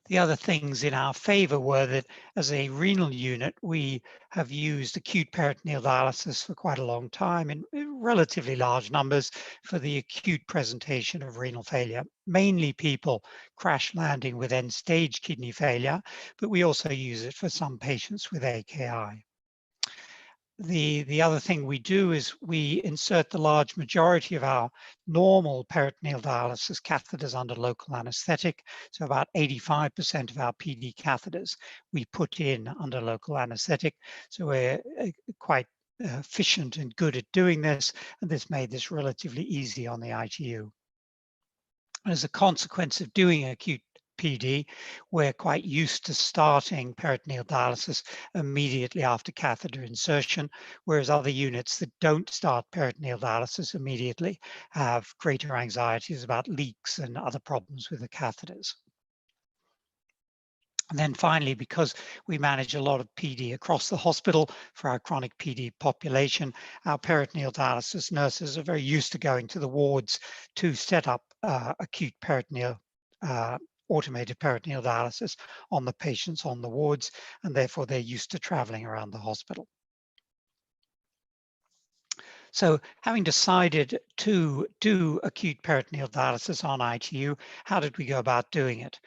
The other things in our favor were that as a renal unit, we have used acute peritoneal dialysis for quite a long time in relatively large numbers for the acute presentation of renal failure, mainly people crash landing with end-stage kidney failure, but we also use it for some patients with AKI. the other thing we do is we insert the large majority of our normal peritoneal dialysis catheters under local anesthetic. So about 85% of our PD catheters we put in under local anesthetic. So we're quite efficient and good at doing this, and this made this relatively easy on the ITU. As a consequence of doing acute PD, we're quite used to starting peritoneal dialysis immediately after catheter insertion, whereas other units that don't start peritoneal dialysis immediately have greater anxieties about leaks and other problems with the catheters. And then finally, because we manage a lot of PD across the hospital for our chronic PD population, our peritoneal dialysis nurses are very used to going to the wards to set up acute peritoneal automated peritoneal dialysis on the patients on the wards, and therefore they're used to traveling around the hospital. So having decided to do acute peritoneal dialysis on ITU, how did we go about doing it?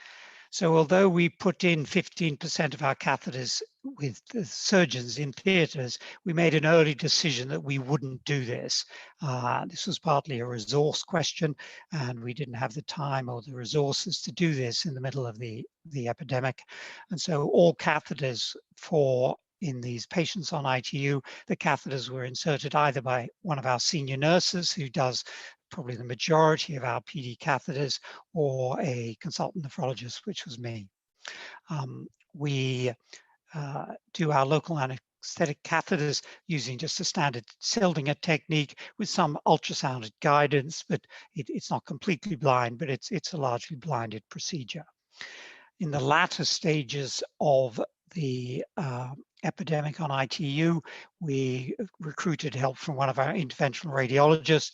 So although we put in 15% of our catheters with the surgeons in theaters, we made an early decision that we wouldn't do this. This was partly a resource question, and we didn't have the time or the resources to do this in the middle of the epidemic. And so all catheters in these patients on ITU, the catheters were inserted either by one of our senior nurses who does probably the majority of our PD catheters, or a consultant nephrologist, which was me. We do our local anesthetic catheters using just a standard Seldinger technique with some ultrasounded guidance, but it's not completely blind, but it's a largely blinded procedure. In the latter stages of the epidemic on ITU, we recruited help from one of our interventional radiologists,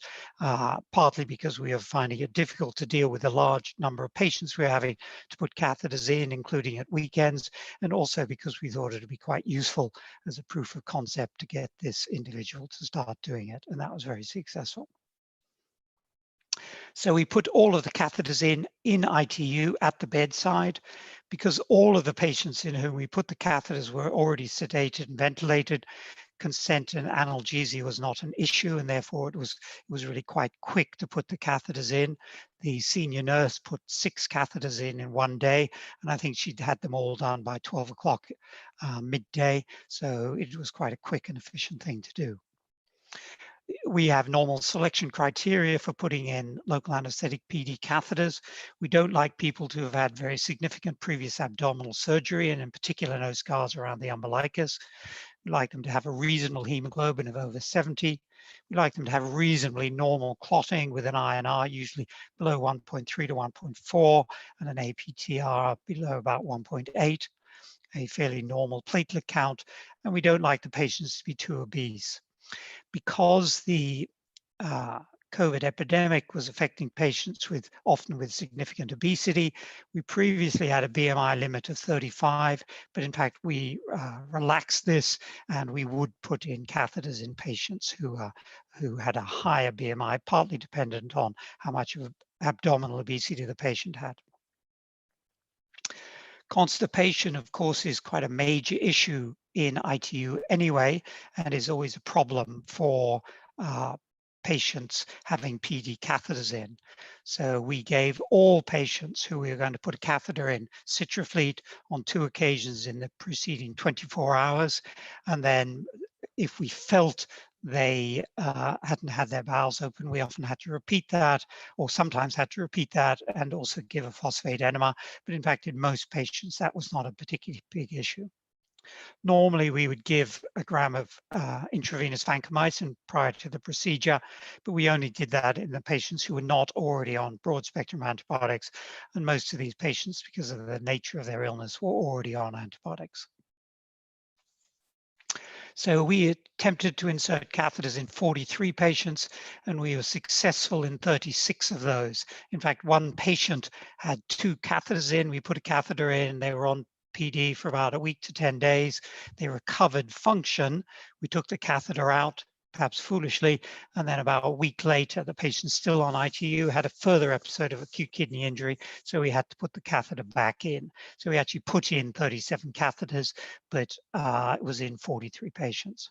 partly because we are finding it difficult to deal with a large number of patients we're having to put catheters in, including at weekends, and also because we thought it would be quite useful as a proof of concept to get this individual to start doing it, and that was very successful. So we put all of the catheters in ITU at the bedside. Because all of the patients in whom we put the catheters were already sedated and ventilated, consent and analgesia was not an issue, and therefore it was really quite quick to put the catheters in. The senior nurse put 6 catheters in one day, and I think she'd had them all done by 12 o'clock midday, so it was quite a quick and efficient thing to do. We have normal selection criteria for putting in local anesthetic PD catheters. We don't like people to have had very significant previous abdominal surgery, and in particular no scars around the umbilicus. We like them to have a reasonable hemoglobin of over 70. We like them to have reasonably normal clotting with an INR usually below 1.3 to 1.4 and an APTR below about 1.8, a fairly normal platelet count, and we don't like the patients to be too obese. Because the COVID epidemic was affecting patients often with significant obesity, we previously had a BMI limit of 35, but in fact we relaxed this, and we would put in catheters in patients who had a higher BMI, partly dependent on how much of abdominal obesity the patient had. Constipation, of course, is quite a major issue in ITU anyway, and is always a problem for patients having PD catheters in. So we gave all patients who we were going to put a catheter in Citrafleet on 2 occasions in the preceding 24 hours. And then if we felt they hadn't had their bowels open, we often had to repeat that, or sometimes had to repeat that and also give a phosphate enema. But in fact, in most patients, that was not a particularly big issue. Normally, we would give a gram of intravenous vancomycin prior to the procedure, but we only did that in the patients who were not already on broad-spectrum antibiotics. And most of these patients, because of the nature of their illness, were already on antibiotics. So we attempted to insert catheters in 43 patients, and we were successful in 36 of those. In fact, one patient had 2 catheters in. We put a catheter in, they were on PD for about a week to 10 days. They recovered function. We took the catheter out, perhaps foolishly. And then about a week later, the patient's still on ITU, had a further episode of acute kidney injury, so we had to put the catheter back in. So we actually put in 37 catheters, but it was in 43 patients.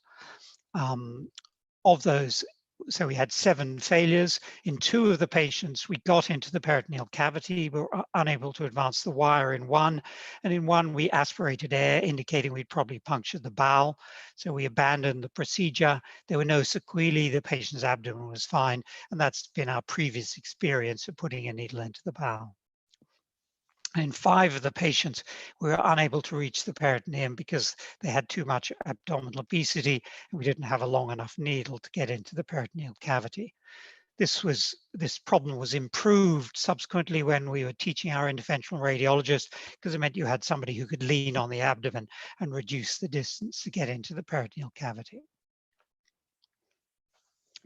Of those, so we had 7 failures. In 2 of the patients, we got into the peritoneal cavity. We were unable to advance the wire in 1. And in 1, we aspirated air, indicating we'd probably punctured the bowel. So we abandoned the procedure. There were no sequelae. The patient's abdomen was fine. And that's been our previous experience of putting a needle into the bowel. In 5 of the patients, we were unable to reach the peritoneum because they had too much abdominal obesity and we didn't have a long enough needle to get into the peritoneal cavity. This problem was improved subsequently when we were teaching our interventional radiologists, because it meant you had somebody who could lean on the abdomen and reduce the distance to get into the peritoneal cavity.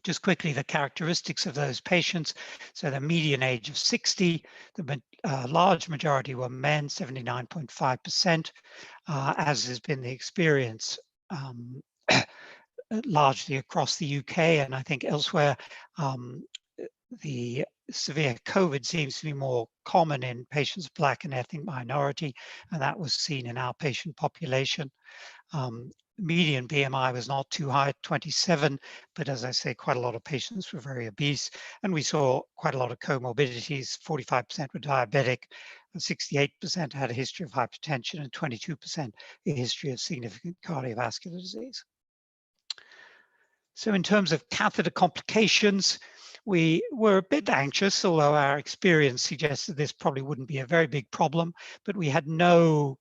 Just quickly, the characteristics of those patients. So the median age of 60, the large majority were men, 79.5%, as has been the experience largely across the UK and I think elsewhere. The severe COVID seems to be more common in patients of Black and ethnic minority, and that was seen in our patient population. Median BMI was not too high at 27, but as I say, quite a lot of patients were very obese, and we saw quite a lot of comorbidities. 45% were diabetic, 68% had a history of hypertension, and 22% a history of significant cardiovascular disease. So in terms of catheter complications, we were a bit anxious, although our experience suggested this probably wouldn't be a very big problem, but we had no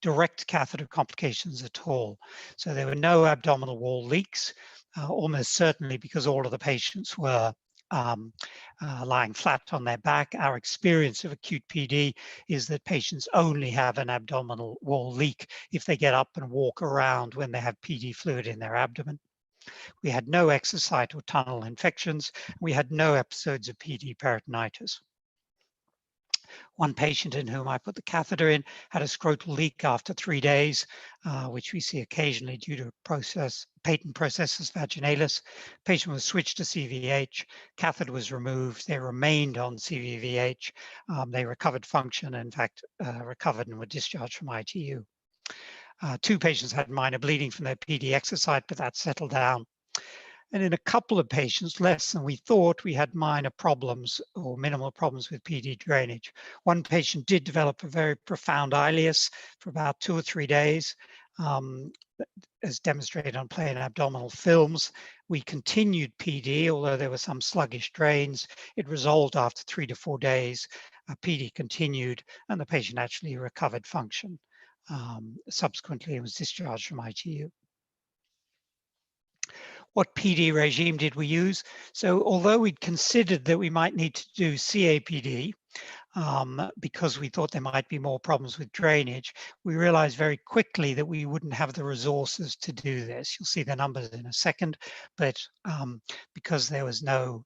direct catheter complications at all. So there were no abdominal wall leaks, almost certainly because all of the patients were lying flat on their back. Our experience of acute PD is that patients only have an abdominal wall leak if they get up and walk around when they have PD fluid in their abdomen. We had no exocyte or tunnel infections. We had no episodes of PD peritonitis. One patient in whom I put the catheter in had a scrotal leak after 3 days, which we see occasionally due to patent processus vaginalis. Patient was switched to CVVH, catheter was removed, they remained on CVVH, they recovered function, in fact, recovered and were discharged from ITU. 2 patients had minor bleeding from their PD exocyte, but that settled down. And in a couple of patients, less than we thought, we had minor problems or minimal problems with PD drainage. One patient did develop a very profound ileus for about 2 or 3 days, as demonstrated on plain abdominal films. We continued PD, although there were some sluggish drains. It resolved after 3 to 4 days. PD continued, and the patient actually recovered function. Subsequently, it was discharged from ITU. What PD regime did we use? So although we'd considered that we might need to do CAPD, because we thought there might be more problems with drainage, we realized very quickly that we wouldn't have the resources to do this. You'll see the numbers in a second, but because there was no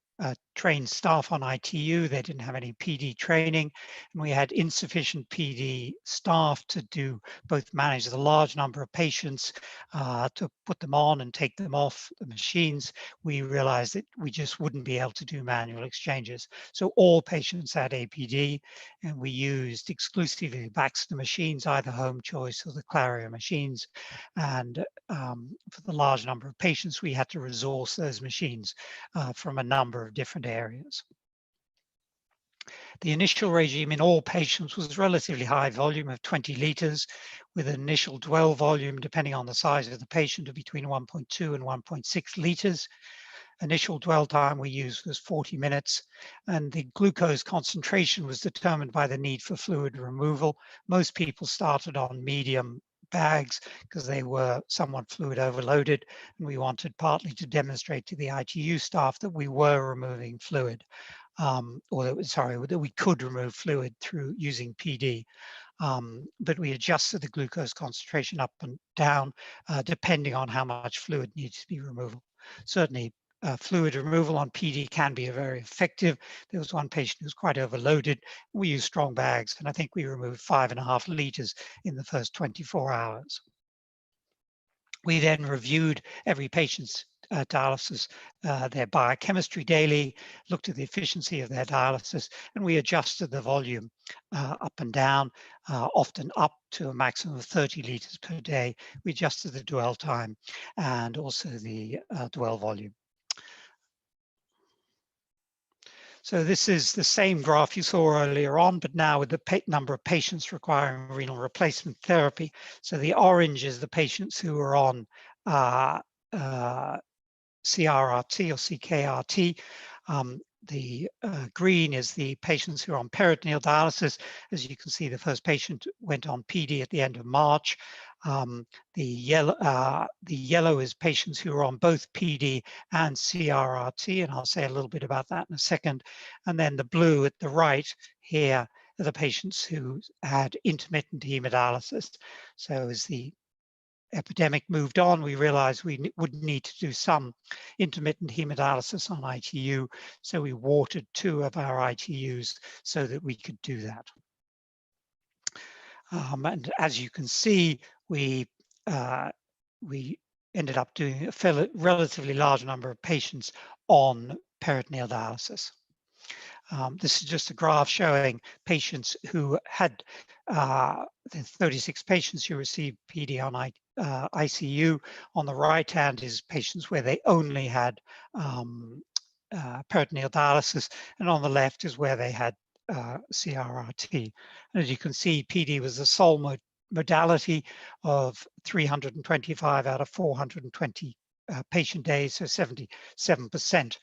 trained staff on ITU, they didn't have any PD training, and we had insufficient PD staff to do both manage the large number of patients, to put them on and take them off the machines. We realized that we just wouldn't be able to do manual exchanges. So all patients had APD, and we used exclusively Baxter machines, either home choice or the Clario machines. And for the large number of patients, we had to resource those machines from a number of different areas. The initial regime in all patients was relatively high volume of 20 liters, with an initial dwell volume, depending on the size of the patient, of between 1.2 and 1.6 liters. Initial dwell time we used was 40 minutes, and the glucose concentration was determined by the need for fluid removal. Most people started on medium bags because they were somewhat fluid overloaded, and we wanted partly to demonstrate to the ITU staff that we were removing fluid, that we could remove fluid through using PD. But we adjusted the glucose concentration up and down depending on how much fluid needs to be removed. Certainly, fluid removal on PD can be very effective. There was one patient who was quite overloaded. We used strong bags, and I think we removed 5.5 liters in the first 24 hours. We then reviewed every patient's dialysis, their biochemistry daily, looked at the efficiency of their dialysis, and we adjusted the volume up and down, often up to a maximum of 30 liters per day. We adjusted the dwell time and also the dwell volume. So this is the same graph you saw earlier on, but now with the number of patients requiring renal replacement therapy. So the orange is the patients who are on CRRT or CKRT. The green is the patients who are on peritoneal dialysis. As you can see, the first patient went on PD at the end of March. The yellow is patients who are on both PD and CRRT, and I'll say a little bit about that in a second. And then the blue at the right here are the patients who had intermittent hemodialysis. So as the epidemic moved on, we realized we would need to do some intermittent hemodialysis on ITU. So we watered 2 of our ITUs so that we could do that. And as you can see, we ended up doing a relatively large number of patients on peritoneal dialysis. This is just a graph showing patients who had the 36 patients who received PD on ICU. On the right hand is patients where they only had peritoneal dialysis, and on the left is where they had CRRT. And as you can see, PD was the sole modality of 325 out of 420 patient days, so 77%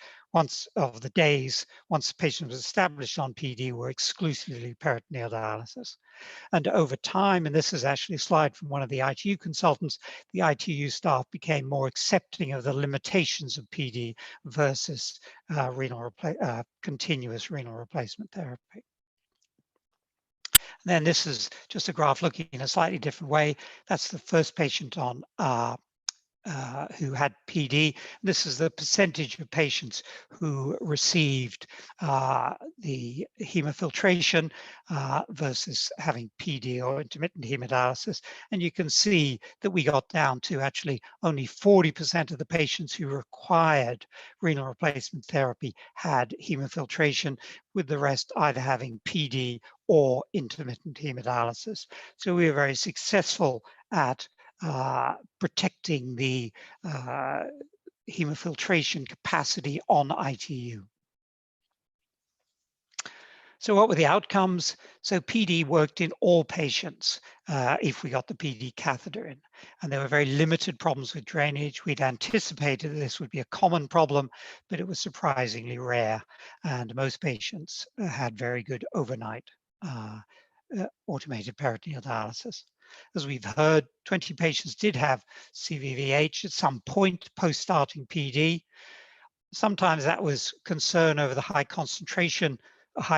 of the days, once the patient was established on PD, were exclusively peritoneal dialysis. And over time, and this is actually a slide from one of the ITU consultants, the ITU staff became more accepting of the limitations of PD versus continuous renal replacement therapy. And then this is just a graph looking in a slightly different way. That's the first patient on who had PD. This is the percentage of patients who received the hemofiltration versus having PD or intermittent hemodialysis. And you can see that we got down to actually only 40% of the patients who required renal replacement therapy had hemofiltration, with the rest either having PD or intermittent hemodialysis. So we were very successful at protecting the hemofiltration capacity on ITU. So what were the outcomes? So PD worked in all patients if we got the PD catheter in, and there were very limited problems with drainage. We'd anticipated that this would be a common problem, but it was surprisingly rare, and most patients had very good overnight automated peritoneal dialysis. As we've heard, 20 patients did have CVVH at some point post starting PD. Sometimes that was concern over the high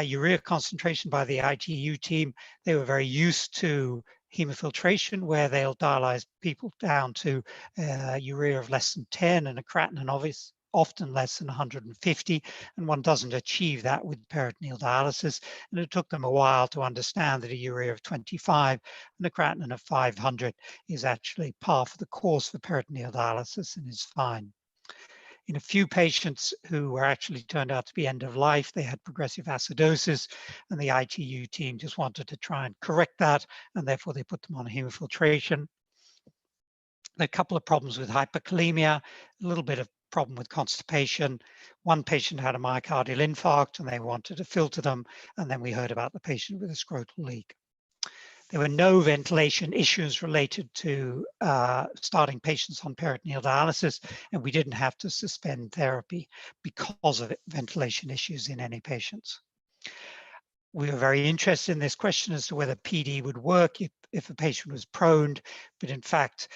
urea concentration by the ITU team. They were very used to hemofiltration, where they'll dialyze people down to urea of less than 10 and a creatinine often less than 150, and one doesn't achieve that with peritoneal dialysis. And it took them a while to understand that a urea of 25 and a creatinine of 500 is actually par for the course for peritoneal dialysis and is fine. In a few patients who were actually turned out to be end of life, they had progressive acidosis, and the ITU team just wanted to try and correct that, and therefore they put them on hemofiltration. A couple of problems with hyperkalemia, a little bit of problem with constipation. One patient had a myocardial infarct and they wanted to filter them, and then we heard about the patient with a scrotal leak. There were no ventilation issues related to starting patients on peritoneal dialysis, and we didn't have to suspend therapy because of ventilation issues in any patients. We were very interested in this question as to whether PD would work if a patient was proned, but in fact,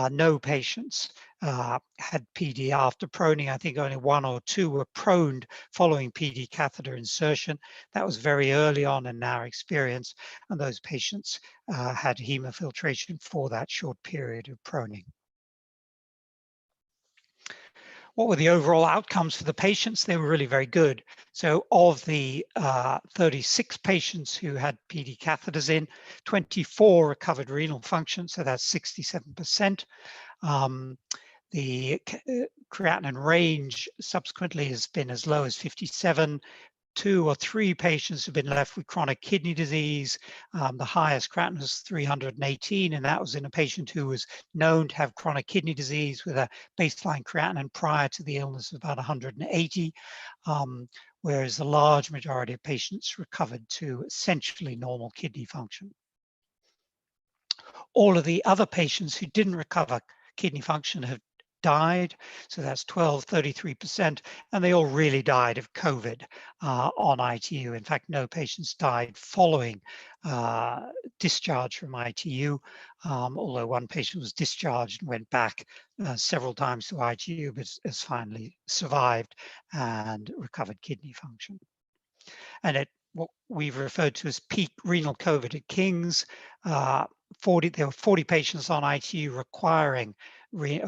no patients had PD after proning. I think only 1 or 2 were proned following PD catheter insertion. That was very early on in our experience, and those patients had hemofiltration for that short period of proning. What were the overall outcomes for the patients? They were really very good. So of the 36 patients who had PD catheters in, 24 recovered renal function, so that's 67%. The creatinine range subsequently has been as low as 57. 2 or 3 patients have been left with chronic kidney disease. The highest creatinine was 318, and that was in a patient who was known to have chronic kidney disease with a baseline creatinine prior to the illness of about 180, whereas the large majority of patients recovered to essentially normal kidney function. All of the other patients who didn't recover kidney function have died, so that's 33%, and they all really died of COVID on ITU. In fact, no patients died following discharge from ITU, although one patient was discharged and went back several times to ITU, but has finally survived and recovered kidney function. And at what we've referred to as peak renal COVID at King's, there were 40 patients on ITU requiring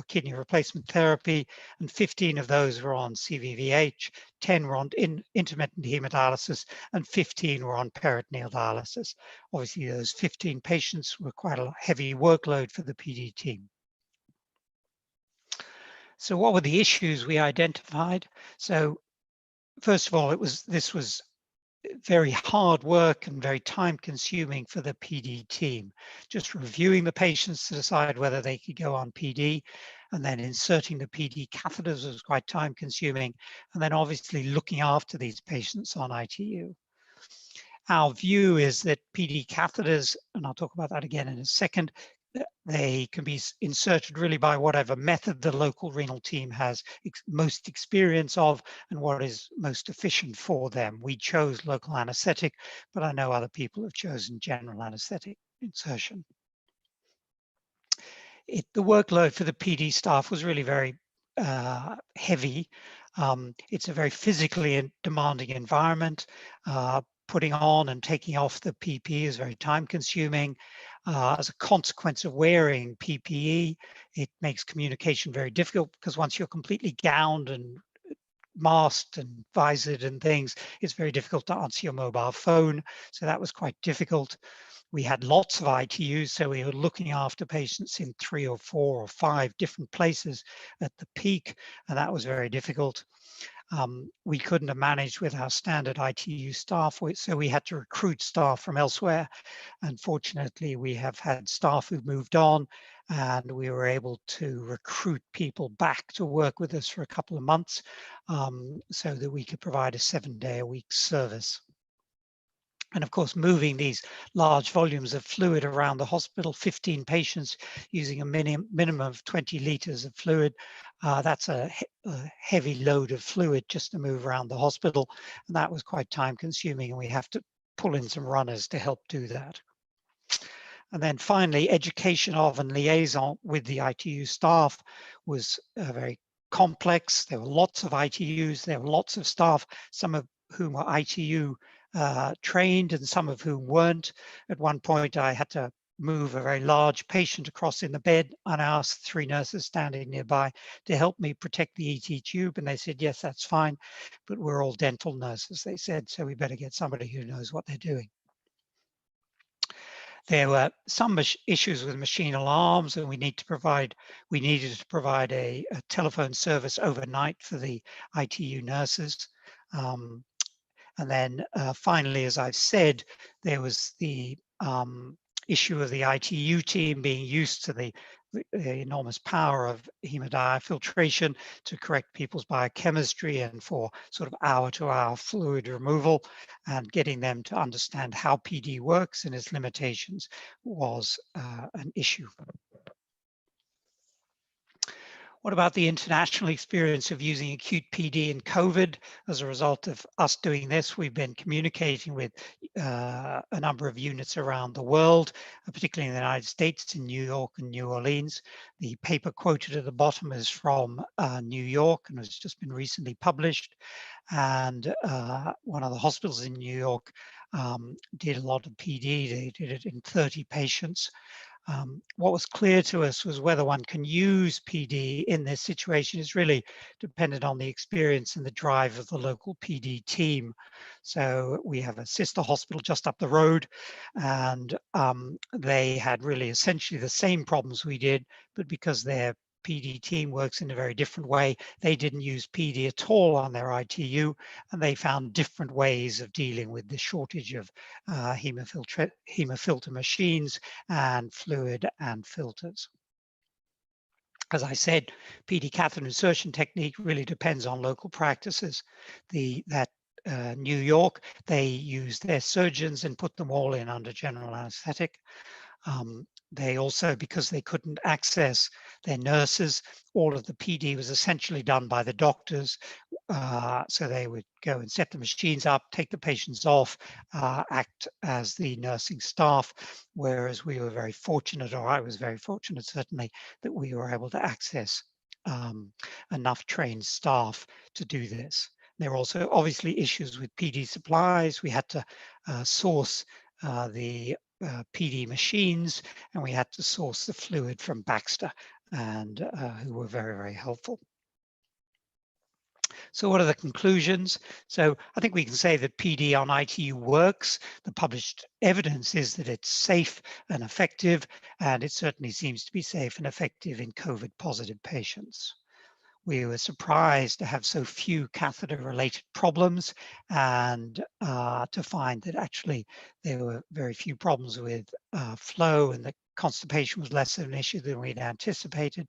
kidney replacement therapy, and 15 of those were on CVVH, 10 were on intermittent hemodialysis, and 15 were on peritoneal dialysis. Obviously, those 15 patients were quite a heavy workload for the PD team. So what were the issues we identified? So first of all, this was very hard work and very time consuming for the PD team. Just reviewing the patients to decide whether they could go on PD, and then inserting the PD catheters was quite time consuming, and then obviously looking after these patients on ITU. Our view is that PD catheters, and I'll talk about that again in a second, they can be inserted really by whatever method the local renal team has most experience of and what is most efficient for them. We chose local anesthetic, but I know other people have chosen general anesthetic insertion. The workload for the PD staff was really very heavy. It's a very physically demanding environment. Putting on and taking off the PPE is very time consuming. As a consequence of wearing PPE, it makes communication very difficult because once you're completely gowned and masked and visored and things, it's very difficult to answer your mobile phone. So that was quite difficult. We had lots of ITUs, so we were looking after patients in 3 or 4 or 5 different places at the peak, and that was very difficult. We couldn't have managed with our standard ITU staff, so we had to recruit staff from elsewhere. Unfortunately, we have had staff who moved on, and we were able to recruit people back to work with us for a couple of months so that we could provide a 7-day-a-week service. And of course, moving these large volumes of fluid around the hospital, 15 patients using a minimum of 20 liters of fluid, that's a heavy load of fluid just to move around the hospital. And that was quite time consuming, and we have to pull in some runners to help do that. And then finally, education of and liaison with the ITU staff was very complex. There were lots of ITUs, there were lots of staff, some of whom were ITU trained and some of whom weren't. At one point, I had to move a very large patient across in the bed, and I asked 3 nurses standing nearby to help me protect the ET tube, and they said, yes, that's fine, but we're all dental nurses, they said, so we better get somebody who knows what they're doing. There were some issues with machine alarms, and we needed to provide a telephone service overnight for the ITU nurses. And then finally, as I've said, there was the issue of the ITU team being used to the enormous power of hemodiafiltration to correct people's biochemistry and for sort of hour-to-hour fluid removal, and getting them to understand how PD works and its limitations was an issue. What about the international experience of using acute PD in COVID? As a result of us doing this, we've been communicating with a number of units around the world, particularly in the United States, in New York and New Orleans. The paper quoted at the bottom is from New York and has just been recently published. And one of the hospitals in New York did a lot of PD. They did it in 30 patients. What was clear to us was whether one can use PD in this situation is really dependent on the experience and the drive of the local PD team. So we have a sister hospital just up the road, and they had really essentially the same problems we did, but because their PD team works in a very different way. They didn't use PD at all on their ITU, and they found different ways of dealing with the shortage of hemofilter machines and fluid and filters. As I said, PD catheter insertion technique really depends on local practices. New York, they used their surgeons and put them all in under general anesthetic. They also, because they couldn't access their nurses, all of the PD was essentially done by the doctors. So they would go and set the machines up, take the patients off, act as the nursing staff, whereas we were very fortunate, or I was very fortunate certainly, that we were able to access enough trained staff to do this. There were also obviously issues with PD supplies. We had to source the PD machines, and we had to source the fluid from Baxter, and who were very, very helpful. So what are the conclusions? So I think we can say that PD on ITU works. The published evidence is that it's safe and effective, and it certainly seems to be safe and effective in COVID-positive patients. We were surprised to have so few catheter-related problems, and to find that actually there were very few problems with flow, and that constipation was less of an issue than we'd anticipated.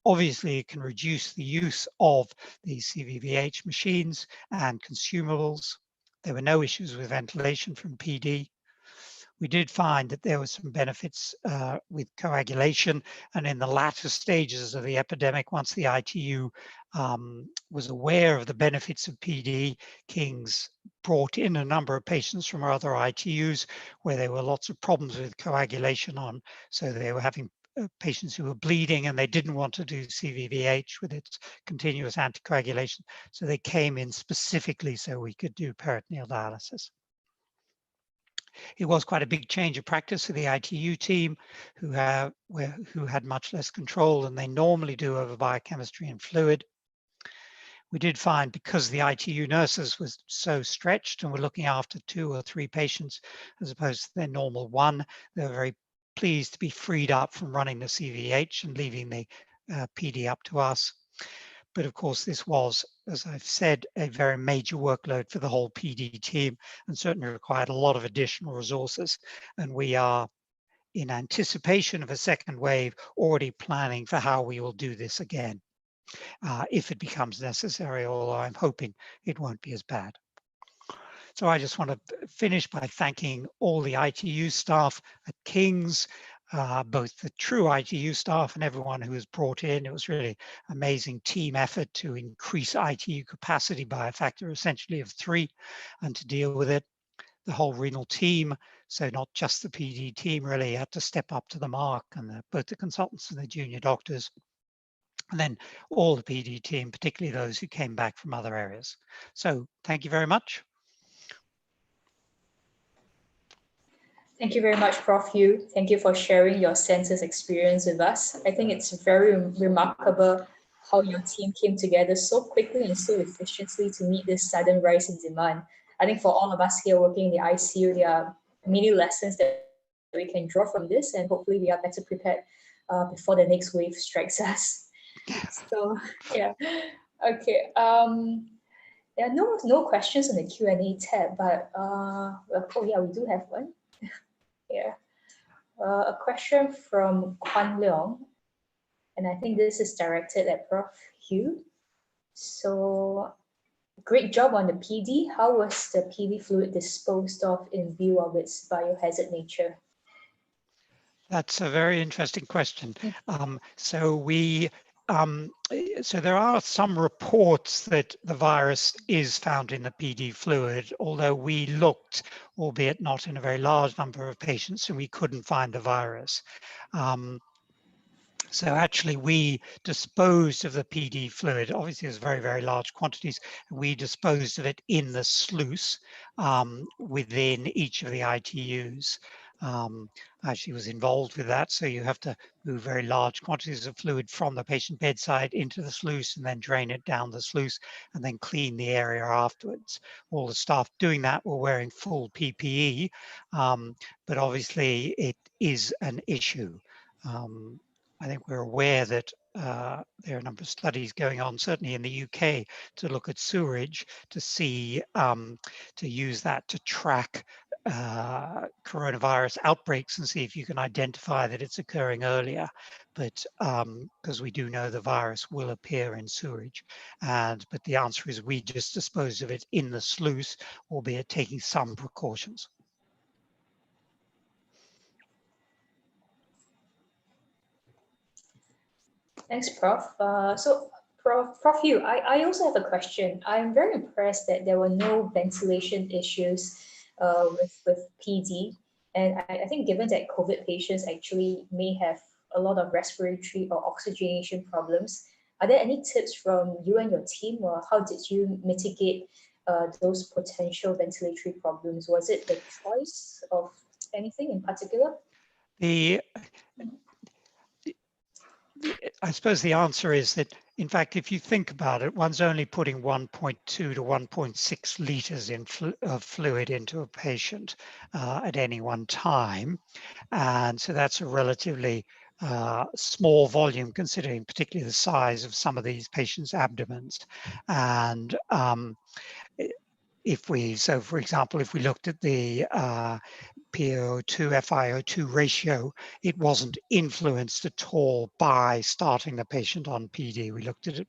Obviously, it can reduce the use of the CVVH machines and consumables. There were no issues with ventilation from PD. We did find that there were some benefits with coagulation, and in the latter stages of the epidemic, once the ITU was aware of the benefits of PD, King's brought in a number of patients from our other ITUs where there were lots of problems with coagulation on. So they were having patients who were bleeding and they didn't want to do CVVH with its continuous anticoagulation. So they came in specifically so we could do peritoneal dialysis. It was quite a big change of practice for the ITU team, who had much less control than they normally do over biochemistry and fluid. We did find, because the ITU nurses was so stretched and were looking after 2 or 3 patients as opposed to their normal 1, they were very pleased to be freed up from running the CVH and leaving the PD up to us. But of course, this was, as I've said, a very major workload for the whole PD team, and certainly required a lot of additional resources. And we are, in anticipation of a second wave, already planning for how we will do this again, if it becomes necessary, although I'm hoping it won't be as bad. So I just want to finish by thanking all the ITU staff at King's, both the true ITU staff and everyone who was brought in. It was really amazing team effort to increase ITU capacity by a factor essentially of 3 and to deal with it. The whole renal team, so not just the PD team, really had to step up to the mark, and both the consultants and the junior doctors. And then all the PD team, particularly those who came back from other areas. So thank you very much. Thank you very much, Prof. Hugh. Thank you for sharing your census experience with us. I think it's very remarkable how your team came together so quickly and so efficiently to meet this sudden rise in demand. I think for all of us here working in the ICU, there are many lessons that we can draw from this, and hopefully we are better prepared before the next wave strikes us. So, yeah. Okay. There are no questions on the Q&A tab, but oh yeah, we do have one. Yeah, a question from Kwan Leong, and I think this is directed at Prof. Hugh. So, great job on the PD. How was the PD fluid disposed of in view of its biohazard nature? That's a very interesting question. So there are some reports that the virus is found in the PD fluid, although we looked, albeit not in a very large number of patients, and we couldn't find the virus. So actually we disposed of the PD fluid. Obviously it was very, very large quantities. We disposed of it in the sluice within each of the ITUs. Actually was involved with that. So you have to move very large quantities of fluid from the patient bedside into the sluice and then drain it down the sluice and then clean the area afterwards. All the staff doing that were wearing full PPE, but obviously it is an issue. I think we're aware that there are a number of studies going on, certainly in the UK, to look at sewerage to see, to use that to track coronavirus outbreaks and see if you can identify that it's occurring earlier. But because we do know the virus will appear in sewerage, but the answer is we just dispose of it in the sluice, albeit taking some precautions. Thanks, Prof. Prof Hugh, I also have a question. I'm very impressed that there were no ventilation issues with PD. And I think given that COVID patients actually may have a lot of respiratory or oxygenation problems, are there any tips from you and your team, or how did you mitigate those potential ventilatory problems? Was it the choice of anything in particular? I suppose the answer is that, in fact, if you think about it, one's only putting 1.2 to 1.6 liters of fluid into a patient at any one time. And so that's a relatively small volume, considering particularly the size of some of these patients' abdomens. And so for example, if we looked at the PaO2 FiO2 ratio, it wasn't influenced at all by starting the patient on PD. We looked at it,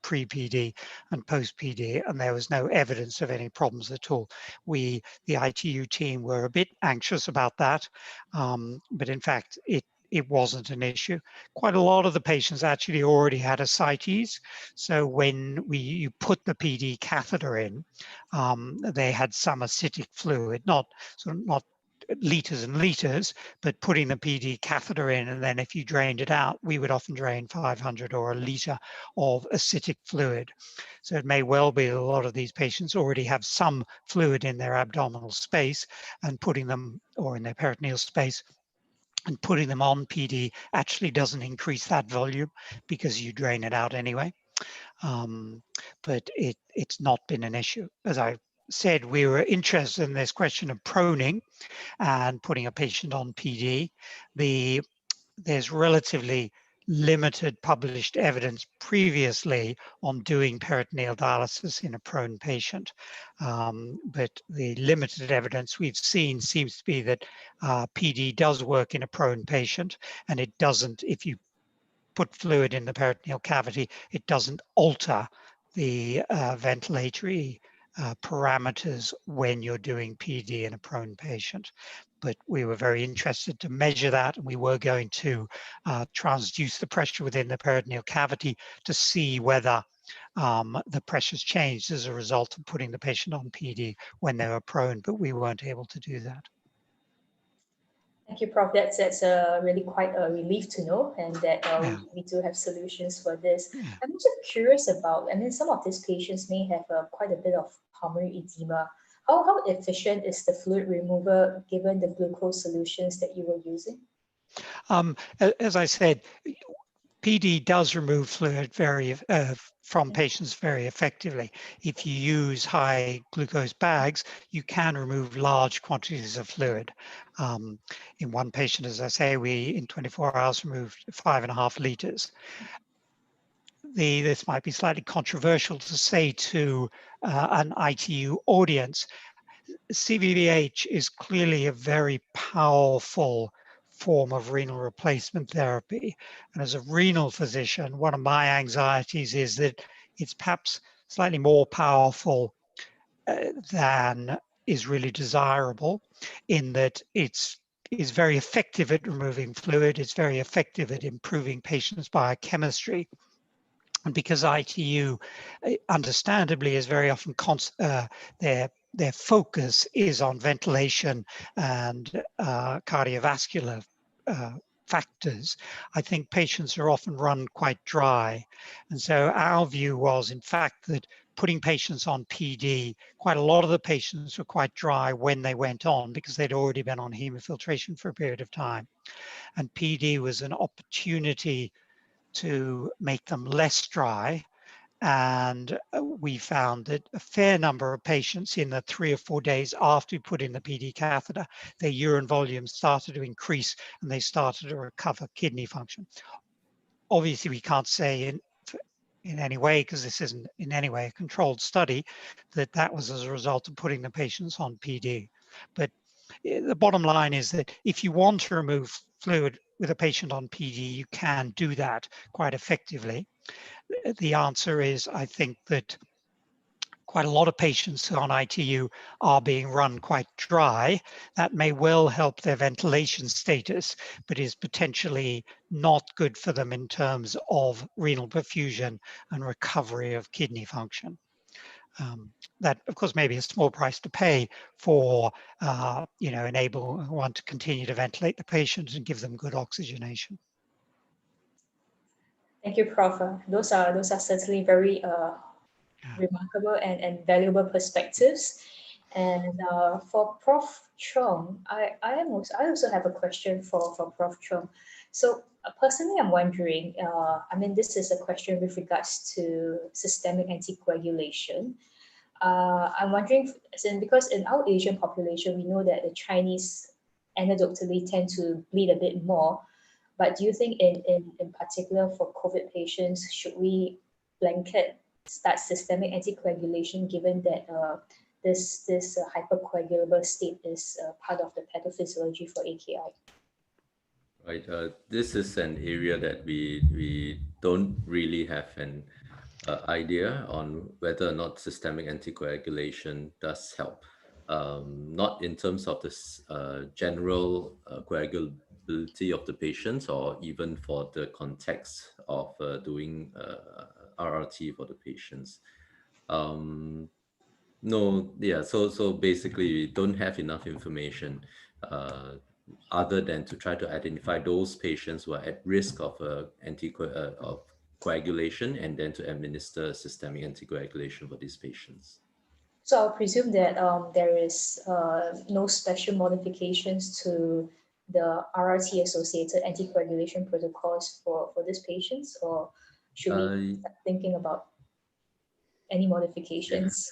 pre-PD and post-PD, and there was no evidence of any problems at all. The ITU team were a bit anxious about that, but in fact, it wasn't an issue. Quite a lot of the patients actually already had ascites. So when you put the PD catheter in, they had some acidic fluid, not liters and liters, but putting the PD catheter in, and then if you drained it out, we would often drain 500 or a liter of acidic fluid. So it may well be that a lot of these patients already have some fluid in their abdominal space, and putting them, or in their peritoneal space, and putting them on PD actually doesn't increase that volume because you drain it out anyway. But it's not been an issue. As I said, we were interested in this question of proning and putting a patient on PD. There's relatively limited published evidence previously on doing peritoneal dialysis in a prone patient. But the limited evidence we've seen seems to be that PD does work in a prone patient, and it doesn't, if you put fluid in the peritoneal cavity, it doesn't alter the ventilatory parameters when you're doing PD in a prone patient. But we were very interested to measure that, and we were going to transduce the pressure within the peritoneal cavity to see whether the pressures changed as a result of putting the patient on PD when they were prone, but we weren't able to do that. Thank you, Prof. That's really quite a relief to know, and that we do have solutions for this. Yeah. I'm also curious about, some of these patients may have quite a bit of pulmonary edema. How efficient is the fluid remover given the glucose solutions that you were using? As I said, PD does remove fluid from patients very effectively. If you use high glucose bags, you can remove large quantities of fluid. In one patient, as I say, we in 24 hours removed 5.5 liters. This might be slightly controversial to say to an ITU audience. CVVH is clearly a very powerful form of renal replacement therapy. And as a renal physician, one of my anxieties is that it's perhaps slightly more powerful than is really desirable, in that it's very effective at removing fluid, it's very effective at improving patients' biochemistry. And because ITU, understandably, is very often their focus is on ventilation and cardiovascular factors, I think patients are often run quite dry. And so our view was, in fact, that putting patients on PD, quite a lot of the patients were quite dry when they went on because they'd already been on hemofiltration for a period of time. And PD was an opportunity to make them less dry. And we found that a fair number of patients in the 3 or 4 days after we put in the PD catheter, their urine volume started to increase and they started to recover kidney function. Obviously, we can't say in any way, because this isn't in any way a controlled study, that was as a result of putting the patients on PD. But the bottom line is that if you want to remove fluid with a patient on PD, you can do that quite effectively. The answer is, I think, that quite a lot of patients on ITU are being run quite dry. That may well help their ventilation status, but is potentially not good for them in terms of renal perfusion and recovery of kidney function. That, of course, may be a small price to pay for, enable one to continue to ventilate the patient and give them good oxygenation. Thank you, Prof. Those are certainly very remarkable and valuable perspectives. And for Prof. Chionh, I also have a question for Prof. Chionh. So personally, I'm wondering, this is a question with regards to systemic anticoagulation. I'm wondering, because in our Asian population, we know that the Chinese anecdotally tend to bleed a bit more. But do you think in particular for COVID patients, should we blanket start systemic anticoagulation given that this hypercoagulable state is part of the pathophysiology for AKI? Right. This is an area that we don't really have an idea on whether or not systemic anticoagulation does help. Not in terms of this general coagulability of the patients, or even for the context of doing RRT for the patients. No, yeah. So basically, we don't have enough information other than to try to identify those patients who are at risk of of coagulation, and then to administer systemic anticoagulation for these patients. So I'll presume that there is no special modifications to the RRT associated anticoagulation protocols for these patients, or should we start thinking about any modifications?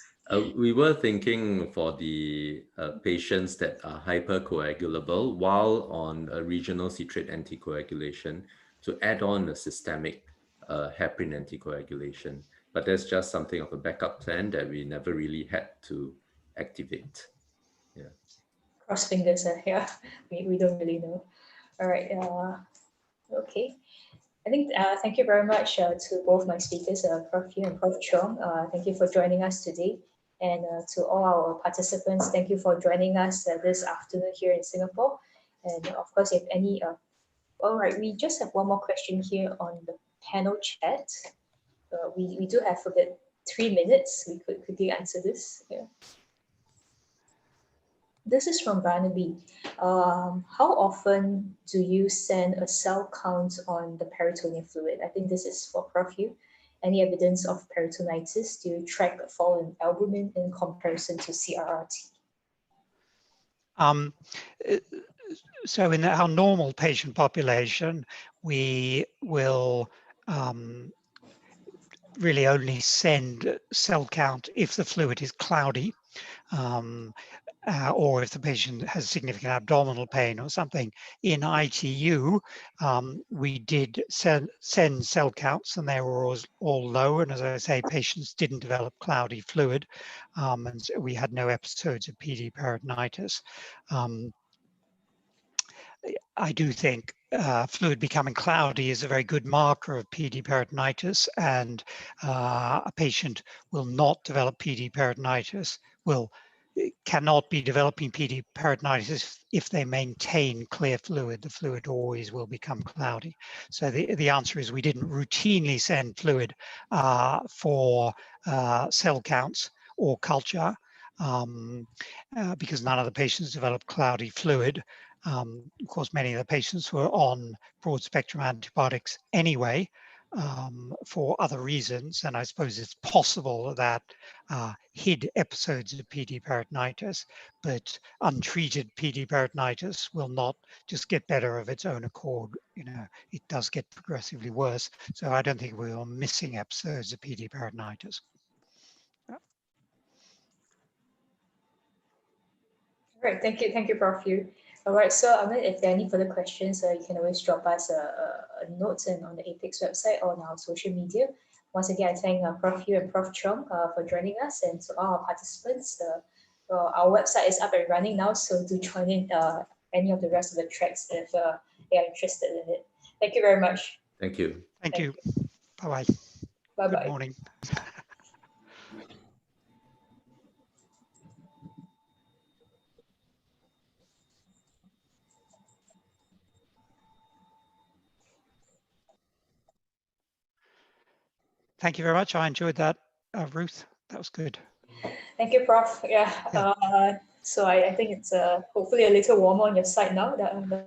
We were thinking for the patients that are hypercoagulable while on a regional citrate anticoagulation to add on a systemic heparin anticoagulation. But that's just something of a backup plan that we never really had to activate. Yeah. Cross fingers, yeah. We don't really know. All right. Okay. I think thank you very much to both my speakers, Prof. Hugh and Prof. Chionh. Thank you for joining us today. And to all our participants, thank you for joining us this afternoon here in Singapore. And of course, if any, all right, we just have one more question here on the panel chat. We do have about 3 minutes. We could quickly answer this. Yeah. This is from Barnaby. How often do you send a cell count on the peritoneal fluid? I think this is for Prof. Hugh. Any evidence of peritonitis? Do you track a fall in albumin in comparison to CRRT? So in our normal patient population, we will really only send cell count if the fluid is cloudy. Or if the patient has significant abdominal pain or something. In ITU, we did send cell counts, and they were all low. And as I say, patients didn't develop cloudy fluid, and so we had no episodes of PD peritonitis. I do think fluid becoming cloudy is a very good marker of PD peritonitis, and a patient will not develop PD peritonitis, cannot be developing PD peritonitis if they maintain clear fluid. The fluid always will become cloudy. So the answer is we didn't routinely send fluid for cell counts or culture because none of the patients developed cloudy fluid. Of course, many of the patients were on broad spectrum antibiotics anyway, for other reasons, and I suppose it's possible that hid episodes of PD peritonitis, but untreated PD peritonitis will not just get better of its own accord. It does get progressively worse. So I don't think we were missing episodes of PD peritonitis. All right, thank you, Prof. Hugh. All right, so I mean, if there are any further questions, you can always drop us a note on the APICS website or on our social media. Once again, I thank Prof. Hugh and Prof. Chionh for joining us, and to all our participants. Our website is up and running now, so do join in any of the rest of the tracks if you are interested in it. Thank you very much. Thank you. Thank you. Bye-bye. Bye-bye. Good morning. Thank you very much. I enjoyed that, Ruth. That was good. Thank you, Prof. Yeah. So I think it's hopefully a little warmer on your side now.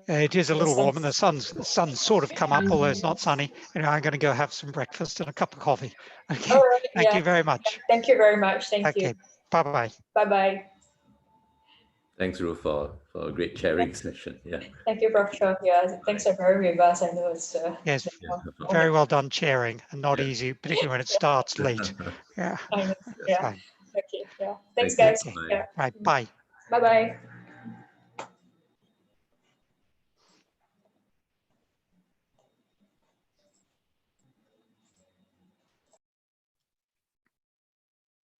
It is a little warm, and the sun's sort of come up, although it's not sunny. Anyway, I'm going to go have some breakfast and a cup of coffee. Okay. All right, Thank you very much. Thank you very much. Thank you. Bye-bye. Bye-bye. Thanks, Ruth, for a great sharing session. Yeah. Thank you, Prof. Yeah, thanks for bearing with us. I know it's yes, very well done chairing, and not easy, particularly when it starts late. Yeah. Yeah. Fine. Okay. Yeah. Thanks, guys. Bye. Yeah. Right. Bye. Bye-bye.